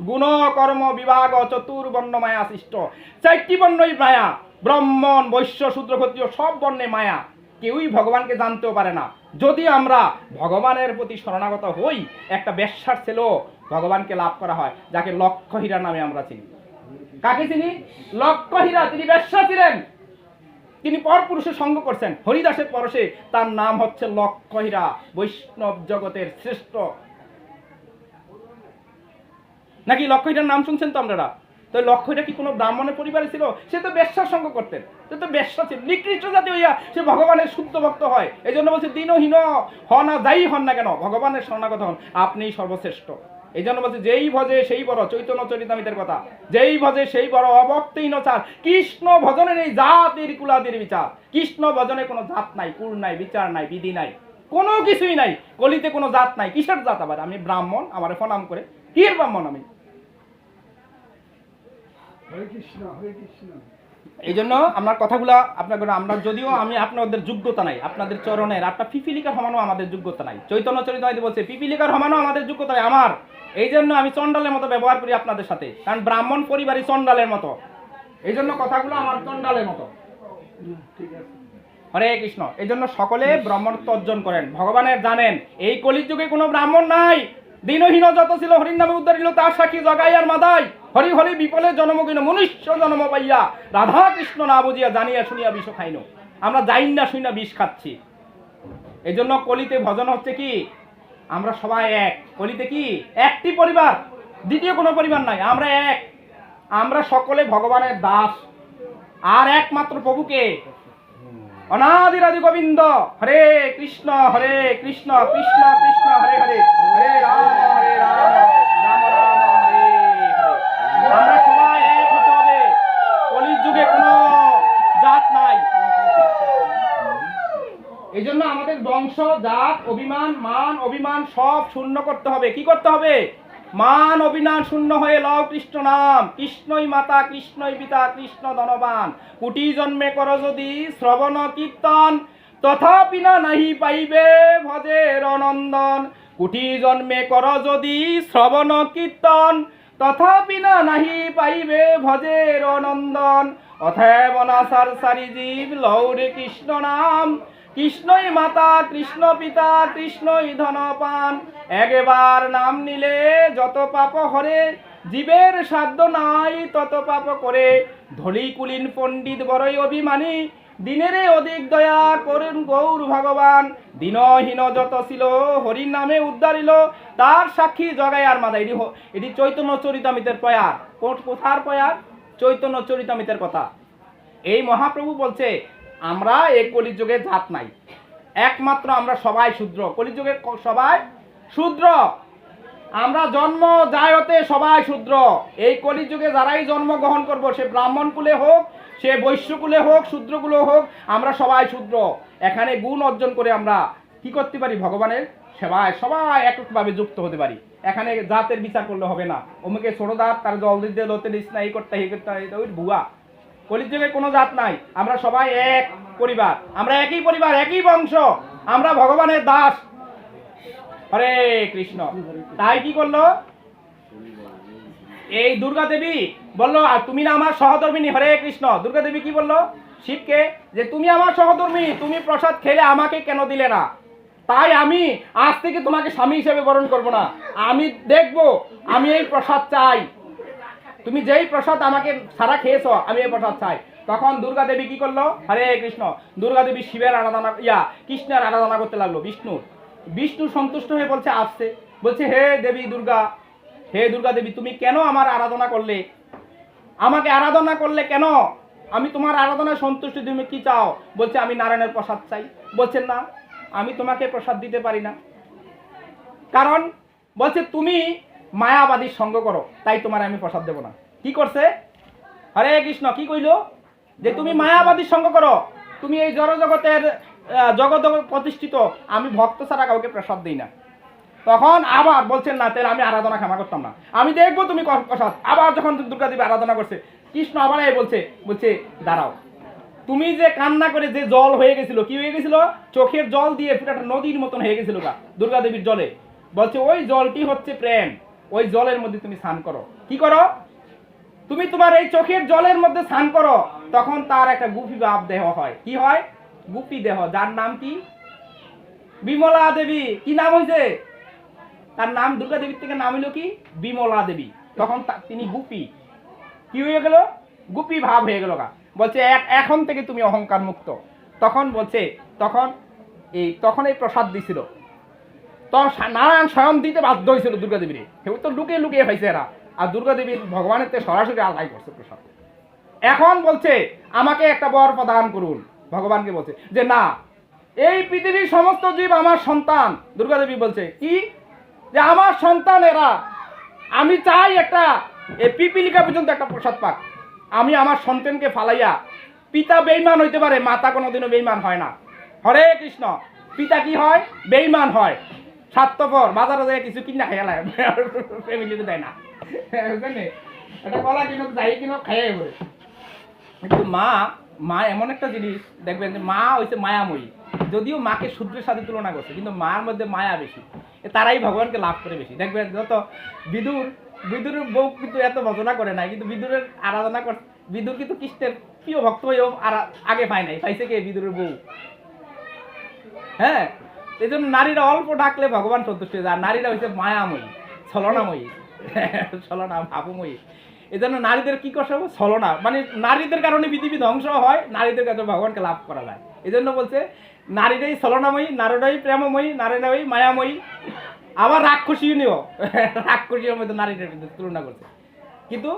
গুণ কর্ম বিভাগ চতুর্বর্ণ মায়া সৃষ্ট। চারটি বর্ণই মায়া। ব্রাহ্মণ, বৈশ্য, শূদ্র, ক্ষত্রিয় সব বর্ণে মায়া। কেউই ভগবানকে জানতেও পারে না। যদি আমরা ভগবানের প্রতি শরণাগত হই, একটা বেশ্যার ছেলেও ভগবানকে লাভ করা হয়, যাকে লক্ষহীরা নামে আমরা চিনি। কাকে চিনি? লক্ষহীরা। তিনি বেশ্যা ছিলেন, তিনি পরপুরুষের সঙ্গ করছেন। হরিদাসের পরশে তার নাম হচ্ছে লক্ষহীরা, বৈষ্ণব জগতের শ্রেষ্ঠ। নাকি লক্ষহীরার নাম শুনছেন তো আপনারা? তো লক্ষহীরা কি কোনো ব্রাহ্মণের পরিবারে ছিল? সে তো বেশ্যার সঙ্গ করতেন, সে তো বেশ্যা ছিল। নিকৃষ্ট জাতি হইয়া সে ভগবানের শুদ্ধ ভক্ত হয়। এই জন্য বলছে দিনহীন হন আর যাই হন না কেন, ভগবানের শরণাগত হন, আপনিই সর্বশ্রেষ্ঠ। এই জন্য বলছে যেই ভজে সেই বড়। চৈতন্য চরিতামৃতের কথা। যেই ভজে সেই বড়, অভক্তই নচার। কৃষ্ণ ভজনের এই জাতির কুলাদির বিচার। কৃষ্ণ ভজনে কোনো জাত নাই, কুল নাই, বিচার নাই, বিধি নাই, কোনো কিছুই নাই। কলিতে কোনো জাত নাই। কিসের জাত আবার? আমি ব্রাহ্মণ, আমার প্রণাম করে কি এর ব্রাহ্মণ আমি? এই জন্য আপনার কথাগুলা আমরা যদিও আমি আপনাদের যোগ্যতা নাই, আপনাদের চরণের আপনার পিপিলিকার সমানও আমাদের যোগ্যতা নাই। চৈতন্য চরিতামৃতে বলছে পিপিলিকার সমানও আমাদের যোগ্যতা নাই আমার। এই জন্য আমি চণ্ডালের মতো ব্যবহার করি আপনাদের সাথে, কারণ ব্রাহ্মণ পরিবারই চণ্ডালের মতো। এই জন্য কথাগুলো আমার চণ্ডালের মতো। হরে কৃষ্ণ। এই জন্য সকলে ব্রাহ্মণত্ব অর্জন করেন, ভগবানের জানেন এই কলিযুগে কোনো ব্রাহ্মণ নাই। দিনহীন যত ছিল হরির নামে উদ্ধারিল, তার সাক্ষী জগাই আর মাদাই। হরি হরি বিপলে জন্মগিন মনুষ্য জন্ম পাইয়া, রাধা কৃষ্ণ না বুঝিয়া জানিয়া শুনিয়া বিষ খাইন। আমরা যাইন না শুনিয়া বিষ খাচ্ছি। এই জন্য কলিতে ভজন হচ্ছে কি, আমরা সবাই এক। কলিতে কি একটি পরিবার, দ্বিতীয় কোনো পরিবার নাই, আমরা এক। আমরা সকলে ভগবানের দাস, আর একমাত্র প্রভুকে অনাদিরাদি গোবিন্দ। হরে কৃষ্ণ কৃষ্ণ কৃষ্ণ হরে হরে, হরে রাম রাম রাম হরে হরে। আমরা সবাই এক হতে হবে। কলির যুগে কোনো জাত নাই। এই জন্য আমাদের বংশ, জাত, অভিমান, মান অভিমান সব শূন্য করতে হবে। কি করতে হবে? মান অভিমান শূন্য হয়ে লও কৃষ্ণ নাম। কৃষ্ণই মাতা, কৃষ্ণই পিতা, কৃষ্ণ ধনবান। কোটি জন্মে কর যদি শ্রবণ কীর্তন, তথাপি না নাহি পাইবে ভজের নন্দন। কোটি জন্মে কর যদি শ্রবণ কীর্তন, তথাপি না নাহি পাইবে ভজের নন্দন। অথব নাসার সারি জীব লৌরে কৃষ্ণ নাম। কৃষ্ণই মাতা, কৃষ্ণ পিতা, কৃষ্ণই ধনপান। একবার নাম নিলে যত পাপ হরে, জীবের সাধ্য নাই তত পাপ করে। ধলি কুলীন পণ্ডিত বড়ই অভিমানী, দিনেরে অধিক দয়া করেন গৌর ভগবান। দিনহীন যত ছিল হরির নামে উদ্ধারিল, তার সাক্ষী জগাই আর মাদা। এটি চৈতন্য চরিতামৃতের পয়ার। কোথার পয়ার? চৈতন্য চরিতামৃতের কথা। এই মহাপ্রভু বলছে আমরা এই কলিযুগে জাত নাই, একমাত্র আমরা সবাই শূদ্র। কলিযুগে সবাই শূদ্র। আমরা জন্ম জায়তে সবাই শূদ্র। এই কলিযুগে যারাই জন্মগ্রহণ করব, সে ব্রাহ্মণ কুলে হোক, সে বৈশ্য কুলে হোক, শূদ্রকুলে হোক, আমরা সবাই শূদ্র। এখানে গুণ অর্জন করে আমরা কি করতে পারি? ভগবানের সেবায় সবাই এককভাবে যুক্ত হতে পারি। এখানে জাতের বিচার করলে হবে না। অমুকে ছোট দাঁত, তার জল দিতে লোতে দিস না, এই করতে এই করতে, ওই ভুয়া। কলিযুগে কোনো জাত নাই, আমরা সবাই এক পরিবার, আমরা একই পরিবার, একই বংশ, আমরা ভগবানের দাস। হরে কৃষ্ণ। তাই কি করলো এই দুর্গা দেবী? বললো আর তুমি না আমার সহধর্মিনী। হরে কৃষ্ণ। দুর্গা দেবী কি বললো শিবকে? যে তুমি আমার সহধর্মিনী, তুমি প্রসাদ খেলে আমাকে কেন দিলে না? তাই আমি আজ থেকে তোমাকে স্বামী হিসেবে বরণ করব না। আমি দেখবো, আমি এই প্রসাদ চাই। তুমি যেই প্রসাদ আমাকে সারা খেয়েছো, আমি এই প্রসাদ চাই। তখন দুর্গা দেবী কি করলো? হরে কৃষ্ণ। দুর্গা দেবী শিবের আরাধনা, কৃষ্ণের আরাধনা করতে লাগলো। বিষ্ণু সন্তুষ্ট হয়ে বলছে, আসছে, বলছে হে দেবী দুর্গা, হে দুর্গা দেবী, তুমি কেন আমার আরাধনা করলে? আমাকে আরাধনা করলে কেন? আমি তোমার আরাধনায় সন্তুষ্ট। তুমি কি চাও? বলছে আমি নারায়ণের প্রসাদ চাই। বলছেন না, আমি তোমাকে প্রসাদ দিতে পারি না। কারণ বলছে তুমি মায়াবাদীর সঙ্গ করো, তাই তোমার আমি প্রসাদ দেব না। কি করছে? হরে কৃষ্ণ। কি কইল? যে তুমি মায়াবাদীর সঙ্গ করো, তুমি এই জড় জগতের জগৎ প্রতিষ্ঠিত, আমি ভক্ত ছাড়া কাউকে প্রসাদ দিই না। তখন আবার বলছেন না, তাহলে আমি আরাধনা ক্ষমা করতাম না, আমি দেখবো তুমি প্রসাদ। আবার যখন দুর্গা দেবী আরাধনা করছে, কৃষ্ণ আবার বলছে দাঁড়াও, তুমি যে কান্না করে যে জল হয়ে গেছিল, কি হয়ে গেছিল? চোখের জল দিয়ে পুরো একটা নদীর মতন হয়ে গেছিল গা দুর্গা দেবীর জলে। বলছে ওই জলটি হচ্ছে প্রেম, ওই জলের মধ্যে তুমি স্নান করো। কি করো? তুমি তোমার এই চোখের জলের মধ্যে স্নান করো, তখন তার একটা গুপি ভাব দেহ হয়। কি হয়? গুপি দেহ। যার নাম কি? বিমলা দেবী। কি নাম হয়েছে তার? নাম দুর্গা দেবীর থেকে নাম হইল কি? বিমলা দেবী। তখন তিনি গুপি। কি হয়ে গেল? গুপি ভাব হয়ে গেল গা। বলছে এখন থেকে তুমি অহংকার মুক্ত। তখন বলছে তখন এই প্রসাদ দিছিল। তো নারায়ণ স্বয়ং দিতে বাধ্য হয়েছিল দুর্গা দেবীর। কেউ তো লুকিয়ে লুকিয়ে পাইছে এরা। আর দুর্গা দেবীর ভগবানের তে সরাসরি আদায় করছে প্রসাদ। এখন বলছে আমাকে একটা বর প্রদান করুন। ভগবানকে বলছে যে না, এই পৃথিবীর সমস্ত জীব আমার সন্তান। দুর্গা দেবী বলছে কি? যে আমার সন্তান এরা, আমি চাই একটা এই পিপিলিকা পর্যন্ত একটা প্রসাদ পাক। আমি আমার সন্তানকে ফালাইয়া, পিতা বেঈমান হইতে পারে, মাতা কোনোদিনও বেঈমান হয় না। হরে কৃষ্ণ। পিতা কি হয়? বেঈমান হয়, স্বার্থপর, বাজারে যায় কিছু কিনা খাইয়া ফ্যামিলিতে দেয় না। এটা কলা কিনো, যাই কিনো খাইয়াই বলে। কিন্তু মা এমন একটা জিনিস, দেখবেন যে মা হইছে মায়াময়ী। যদিও মাকে শূদ্রের সাথে তুলনা করছে, কিন্তু মার মধ্যে মায়া বেশি। তারাই ভগবানকে লাভ করে বেশি। দেখবেন যত বিদুর বিদুরের বউ কিন্তু এত ভজনা করে নাই, কিন্তু বিদুরের আরাধনা কর, বিদুর কিন্তু কৃষ্ণের প্রিয় ভক্ত হয়েও আগে পায় নাই, পাইছে কে? বিদুরের বউ। হ্যাঁ, এই জন্য নারীরা অল্প ডাকলে ভগবান সন্তুষ্ট হয়ে যায়। আর নারীরা হচ্ছে মায়াময়ী, ছলনাময়ী, ছলনা ভাবময়ী। এই জন্য নারীদের কি করতে হবে? ছলনা, মানে নারীদের কারণে পৃথিবী ধ্বংস হয়, নারীদের কারণে ভগবানকে লাভ করা যায়। এই জন্য বলছে নারীরাই ছলনাময়ী, নারীরাই প্রেমময়ী, নারীরাই মায়াময়ী। আবার রাক্ষসীও রাক্ষসীর মধ্যে নারীদের মধ্যে তুলনা করছে। কিন্তু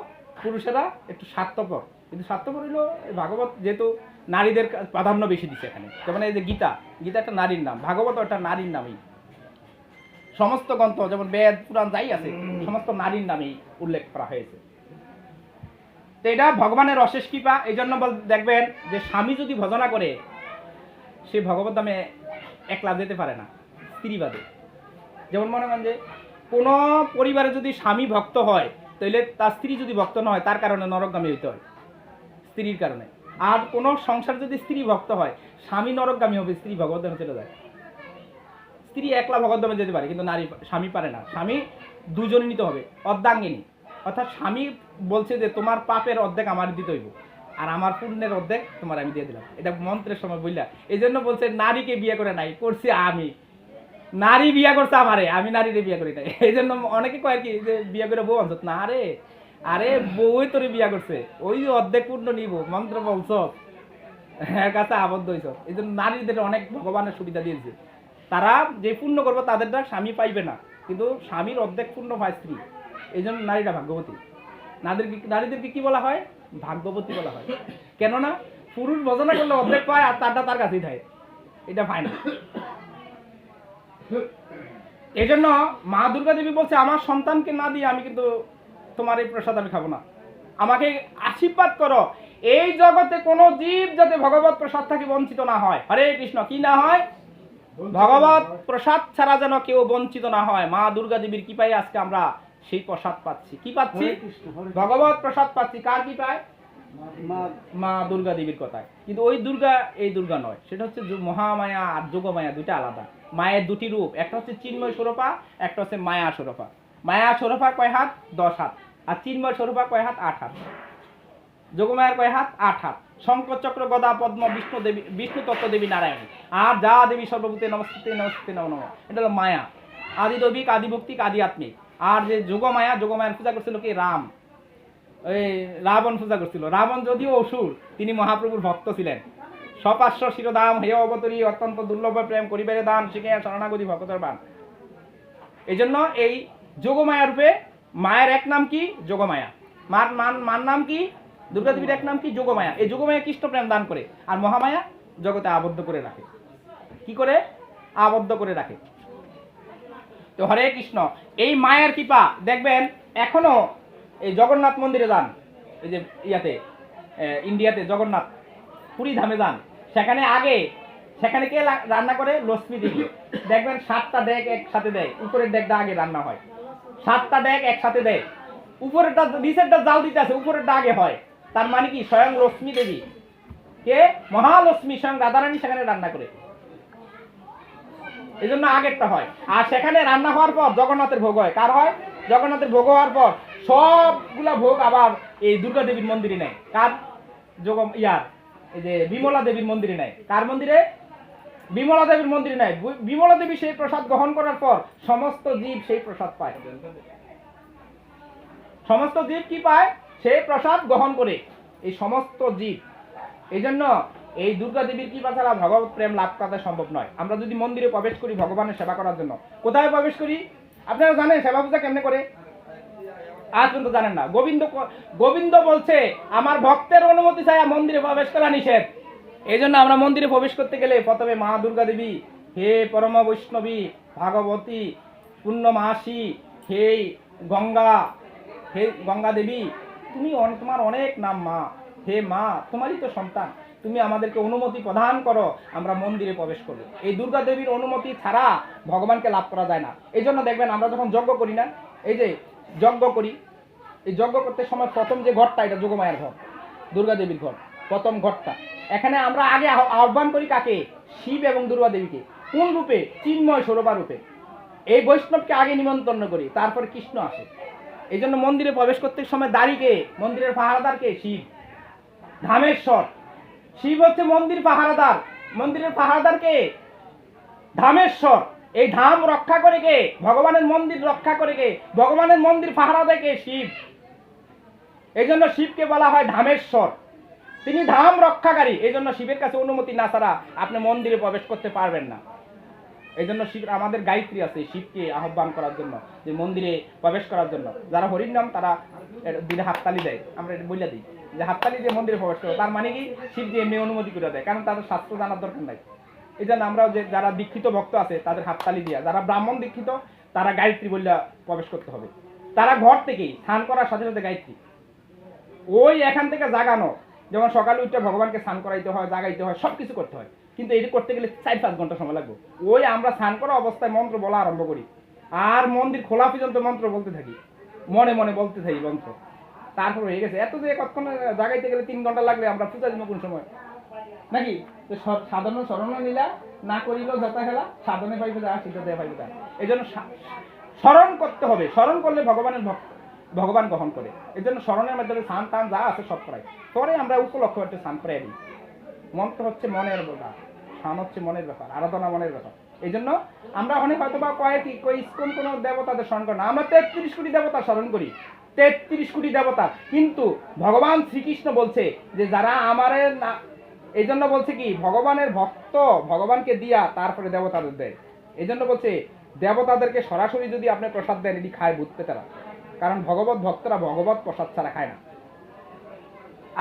পুরুষেরা একটু স্বার্থপর, কিন্তু স্বার্থপর হইলো ভাগবত যেহেতু নারীদের প্রাধান্য বেশি দিচ্ছে এখানে। যেমন এই যে গীতা, গীতা একটা নারীর নাম, ভাগবত একটা নারীর নামই। সমস্ত গ্রন্থ যেমন বেদ পুরাণ যাই আছে সমস্ত নারীর নামেই উল্লেখ করা হয়েছে। তো এটা ভগবানের অশেষ কৃপা। এই জন্য দেখবেন যে স্বামী যদি ভজনা করে সে ভগবত ধামে একলা যেতে পারে না, স্ত্রী বাদে। যেমন মনে করেন যে কোনো পরিবারে যদি স্বামী ভক্ত হয় তাহলে তার স্ত্রী যদি ভক্ত না হয় তার কারণে নরকগামী হইতে হয়, স্ত্রীর কারণে। আর কোনো সংসার যদি স্ত্রী ভক্ত হয়, স্বামী নরকগামী হবে, স্ত্রী ভগবদ্ধামে চলে যায়। স্ত্রী একলা ভগবদ্ধামে যেতে পারে, কিন্তু নারী স্বামী পারে না। স্বামী দুজনে নিতে হবে, অর্ধাঙ্গিনী। অর্থাৎ স্বামী বলছে যে তোমার পাপের অর্ধেক আমার দিতে হইব, আর আমার পুণ্যের অর্ধেক তোমার আমি দিয়ে দিলাম। এটা মন্ত্রের সময় বললা। এই জন্য বলছে নারীকে বিয়ে করে নাই, করছি আমি। নারী বিয়ে করছে আমারে, আমি নারীরে বিয়ে করি নাই। এই জন্য অনেকে কয় কি যে বিয়ে করে বউ আনছ না, আরে আরে বউই তোরে বিয়ে করছে, ওই অর্ধেক পূর্ণ নিব, মন্ত্র বলছ, এর কাছে আবদ্ধ হইছ। এই জন্য নারীদের অনেক ভগবানের সুবিধা দিয়েছে। তারা যে পূর্ণ করবো তাদেরটা স্বামী পাইবে না, কিন্তু স্বামীর অর্ধেক পূর্ণ পায় স্ত্রী। এই জন্য নারীরা ভাগ্যবতী। নারীদেরকে কি বলা হয়? ভাগ্যবতী বলা হয়। কেননা পুরুষ ভজনা করলে অর্ধেক পায় আর তারটা তার কাছেই থাকে, এটা পায় না। এই জন্য মা দুর্গা দেবী বলছে আমার সন্তানকে না দিয়ে আমি কিন্তু তোমার এই প্রসাদ আমি খাবো না, আমাকে আশীর্বাদ করো। এই জগতে কোনো জীব যাতে ভগবত প্রসাদ থেকে বঞ্চিত না হয়। হরে কৃষ্ণ। কি না হয়? ভগবত প্রসাদ ছাড়া যেন কেউ বঞ্চিত না হয়। মা দুর্গা দেবীর কৃপায় আজকে আমরা সেই প্রসাদ পাচ্ছি। কি পাচ্ছি? ভগবত প্রসাদ পাচ্ছি। কার কৃপায়? মা দুর্গা দেবীর কথায়। কিন্তু ওই দুর্গা এই দুর্গা নয়, সেটা হচ্ছে মহামায়া আর যোগমায়া, দুইটা আলাদা। মায়ের দুটি রূপ, একটা হচ্ছে চিন্ময় স্বরূপা, একটা হচ্ছে মায়া স্বরূপা। মায়া স্বরূপা কয় হাত? 10 হাত। আর চিন্ময় স্বরূপা কয় হাত? 8 হাত। যোগমায়ার কয় হাত? 8 হাত। শঙ্কর চক্র গদা পদ্ম বিষ্ণু দেবী, বিষ্ণু তত্ত্ব দেবী নারায়ণী। আর যা দেবী সর্বভূতে নমস্তে নমস্তে নমঃ নমঃ, এটা হলো মায়া। আদি দৈবিক, আদি ভৌতিক, আদি আত্মিক। আর যে যোগমায়া, যোগমায়ার পূজা করছিল কি? রাম। ওই রাবণ পূজা করছিল। রাবণ যদিও অসুর, তিনি মহাপ্রভুর ভক্ত ছিলেন। সপার্শ্ব শিরোদাম হে অবতরী, অত্যন্ত দুর্লভ প্রেম করিবারে দান, শিখে শরণাগতি ভক্তর বান। এই জন্য এই যোগমায়া রূপে মায়ের এক নাম কি? যোগমায়া। মার নাম কি? দুর্গা দেবীর এক নাম কি? যোগমায়া। এই যোগমায়া কৃষ্ণ প্রেম দান করে, আর মহামায়া জগতে আবদ্ধ করে রাখে। কি করে? আবদ্ধ করে রাখে। তো হরে কৃষ্ণ। এই মায়ের কৃপা দেখবেন এখনো এই জগন্নাথ মন্দিরে যান, এই যে ইয়াতে ইন্ডিয়াতে জগন্নাথ পুরী ধামে যান, সেখানে কে রান্না করে? লক্ষ্মী দেবী। দেখবেন 7টা ডেক একসাথে দেয়, উপরের ডেকটা আগে রান্না হয়। 7টা ডেক একসাথে দেয়, উপরেরটা নিচেরটা জাল দিতে আছে, উপরেরটা আগে হয়। তার মানে কি? স্বয়ং লক্ষ্মী দেবী, কে? মহালক্ষ্মী, স্বয়ং রাধারানী সেখানে রান্না করে। এই জন্য আগেরটা হয়। আর সেখানে রান্না হওয়ার পর জগন্নাথের ভোগ হয়। কার হয়? জগন্নাথের ভোগ হওয়ার পর সবগুলা ভোগ আবার এই দুর্গা দেবীর মন্দিরে নেয়। কার? এই যে বিমলা দেবীর মন্দিরে নেয়। কার মন্দিরে? বিমলা দেবীর মন্দিরে নেয়। বিমলা দেবী সেই প্রসাদ গ্রহণ করার পর সমস্ত জীব সেই প্রসাদ পায়। সমস্ত জীব কি পায়? সেই প্রসাদ গ্রহণ করে এই সমস্ত জীব। এই জন্য এই দুর্গা দেবীর কৃপা ছাড়া ভগবত প্রেম লাভ করা সম্ভব নয়। আমরা যদি মন্দিরে প্রবেশ করি ভগবানের সেবা করার জন্য, কোথায় প্রবেশ করি? আপনারা জানেন সেবা পূজা কেমনে করে? আজ পর্যন্ত জানেন না। গোবিন্দ বলছে আমার ভক্তের অনুমতি ছাড়া মন্দিরে প্রবেশ করা নিষেধ। এই জন্য আমরা মন্দিরে প্রবেশ করতে গেলে প্রথমে মা দুর্গা দেবী, হে পরম বৈষ্ণবী ভাগবতী পূর্ণমাসী, হে গঙ্গা দেবী, তুমি তোমার অনেক নাম মা, হে মা তোমারই তো সন্তান, তুমি আমাদেরকে অনুমতি প্রদান করো, আমরা মন্দিরে প্রবেশ করব। এই দুর্গা দেবীর অনুমতি ছাড়া ভগবানকে লাভ করা যায় না। এই জন্য দেখবেন আমরা যখন যজ্ঞ করি না, এই যে যজ্ঞ করি, এই যজ্ঞ করতে সময় প্রথম যে ঘরটা, এটা যোগমায়ার ঘর, দুর্গা দেবীর ঘর, প্রথম ঘরটা। এখানে আমরা আগে আহ্বান করি কাকে? শিব এবং দুর্গা দেবীকে। কোন রূপে? চিন্ময় স্বরূপা রূপে। এই বৈষ্ণবকে আগে নিমন্ত্রণ করি, তারপর কৃষ্ণ আসে। এই জন্য মন্দিরে প্রবেশ করতে সময় দাঁড়িয়ে মন্দিরের পাহারাদারকে শিব, ধামেশ্বর। শিব হচ্ছে মন্দির পাহারাদার, মন্দিরের পাহারাদারকে ধামেশ্বর। এই ধাম রক্ষা করে কে? ভগবানের মন্দির রক্ষা করে কে? ভগবানের মন্দির পাহারা দেয় কে? শিব। এই জন্য শিবকে বলা হয় ধামেশ্বর, তিনি ধাম রক্ষাকারী। এই জন্য শিবের কাছে অনুমতি না ছাড়া আপনি মন্দিরে প্রবেশ করতে পারবেন না। এই জন্য শিব, আমাদের গায়ত্রী আছে শিবকে আহ্বান করার জন্য, যে মন্দিরে প্রবেশ করার জন্য। যারা হরির নাম তারা দিলে হাততালি দেয়, আমরা এটা বলে দিই যে হাততালি দিয়ে মন্দিরে প্রবেশ করো, তার মানে কি শিব যে এমনি অনুমতি করে দেয়, কারণ তাদের শাস্ত্র জানার দরকার নাই। এই জন্য আমরাও যে যারা দীক্ষিত ভক্ত আছে তাদের হাততালি দিয়া, যারা ব্রাহ্মণ দীক্ষিত তারা গায়ত্রী বললে প্রবেশ করতে হবে। তারা ঘর থেকেই স্নান করার সাথে সাথে গায়ত্রী, ওই এখান থেকে জাগানো, যেমন সকালে উঠে ভগবানকে স্নান করাইতে হয়, জাগাইতে হয়, সব কিছু করতে হয়, কিন্তু এটি করতে গেলে 4-5 ঘন্টা সময় লাগবে। ওই আমরা স্নান করা অবস্থায় মন্ত্র বলা আরম্ভ করি, আর মন্দির খোলা পর্যন্ত মন্ত্র বলতে থাকি, মনে মনে বলতে থাকি মন্ত্র। তারপর হয়ে গেছে এত যে কতক্ষণ জাগাইতে গেলে 3 ঘন্টা লাগলে আমরা পূজা দিব কোন সময় নাকি? তো সাধারণ স্মরণ নিলা না করিলেও যথা খেলা, সাধনে পাইবে যা, সিদ্ধ দেয় পাইবে যা। এই জন্য স্মরণ করতে হবে, স্মরণ করলে ভগবান গ্রহণ করে। এই জন্য স্মরণের মাধ্যমে স্নান টান যা আছে সব করাই, পরে আমরা উপলক্ষ একটা স্নান করাই দিই। মন্ত্র হচ্ছে মনের ব্যাপার, স্নান হচ্ছে মনের ব্যাপার, আরাধনা মনের ব্যাপার। এই জন্য আমরা অনেক হয়তো বা ইস্কন কোনো দেবতাদের স্মরণ করি না, আমরা 33 কোটি দেবতা স্মরণ করি, 33 কোটি দেবতা। কিন্তু ভগবান শ্রীকৃষ্ণ বলছে যে যারা আমারে না, এই জন্য বলছে কি ভগবানের ভক্ত ভগবানকে দিয়া তারপরে দেবতাদের দেয়। এই জন্য বলছে দেবতাদেরকে সরাসরি যদি আপনি প্রসাদ দেন এটি খায় ভূত পেতারা, কারণ ভগবত ভক্তরা ভগবত প্রসাদ ছাড়া খায় না।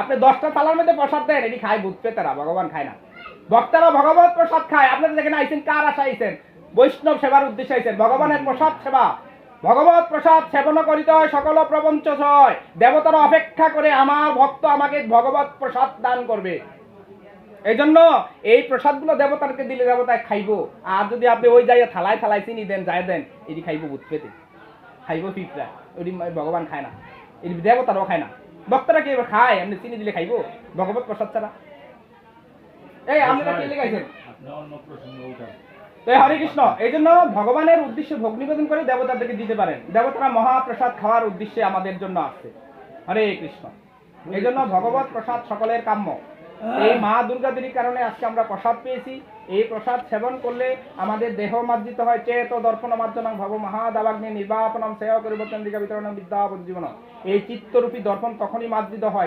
আপনি 10টা থালার মধ্যে প্রসাদ দেন এটি খায় ভূত পেতারা, ভগবান খায় না। ভক্তরা ভগবত প্রসাদ খায়। আপনারা যেখানে আইছেন কার আশা আইছেন? বৈষ্ণব সেবার উদ্দেশ্যে আইছেন, ভগবানের প্রসাদ সেবা। ভগবত প্রসাদ সেবন করিতে হয় সকল প্রপঞ্চ হয়। দেবতারা অপেক্ষা করে আমার ভক্ত আমাকে ভগবত প্রসাদ দান করবে। এই জন্য এই প্রসাদগুলো দেবতাকে দিলে দেবতায় খাইবো। আর যদি আপনি ওই জায়গায় থালায় থালায় চিনি দেন, যায় দেন, এটি খাইবো ভূত পেতে, খাইবো পিঁপড়া, ওটি ভগবান খায় না, এটি দেবতারাও খায় না। ভক্তরা কি খায়? আপনি চিনি দিলে খাইবো ভগবত প্রসাদ ছাড়া? এই আপনারা কি লেখাইছেন? আপনি অন্য প্রসঙ্গ উঠান। তো হরে কৃষ্ণ। এই জন্য ভগবানের উদ্দেশ্যে ভোগ নিবেদন করে দেবতাদেরকে দিতে পারেন। দেবতারা মহাপ্রসাদ খাওয়ার উদ্দেশ্যে আমাদের জন্য আসছে। হরে কৃষ্ণ। এই জন্য ভগবত প্রসাদ সকলের কাম্য। এই মা দুর্গা দেবীর কারণে আজকে আমরা প্রসাদ পেয়েছি। এই প্রসাদ সেবন করলে আমাদের দেহ মার্জিত হয়। চেত দর্পণ মাধ্যমে ভব মহাদাবাগ্নি নির্বাপনম সেবা পরিবর্তন দিকা বিতরণ বিদ্যা জীবন। এই চিত্তরূপী দর্পণ তখনই মার্জিত হয়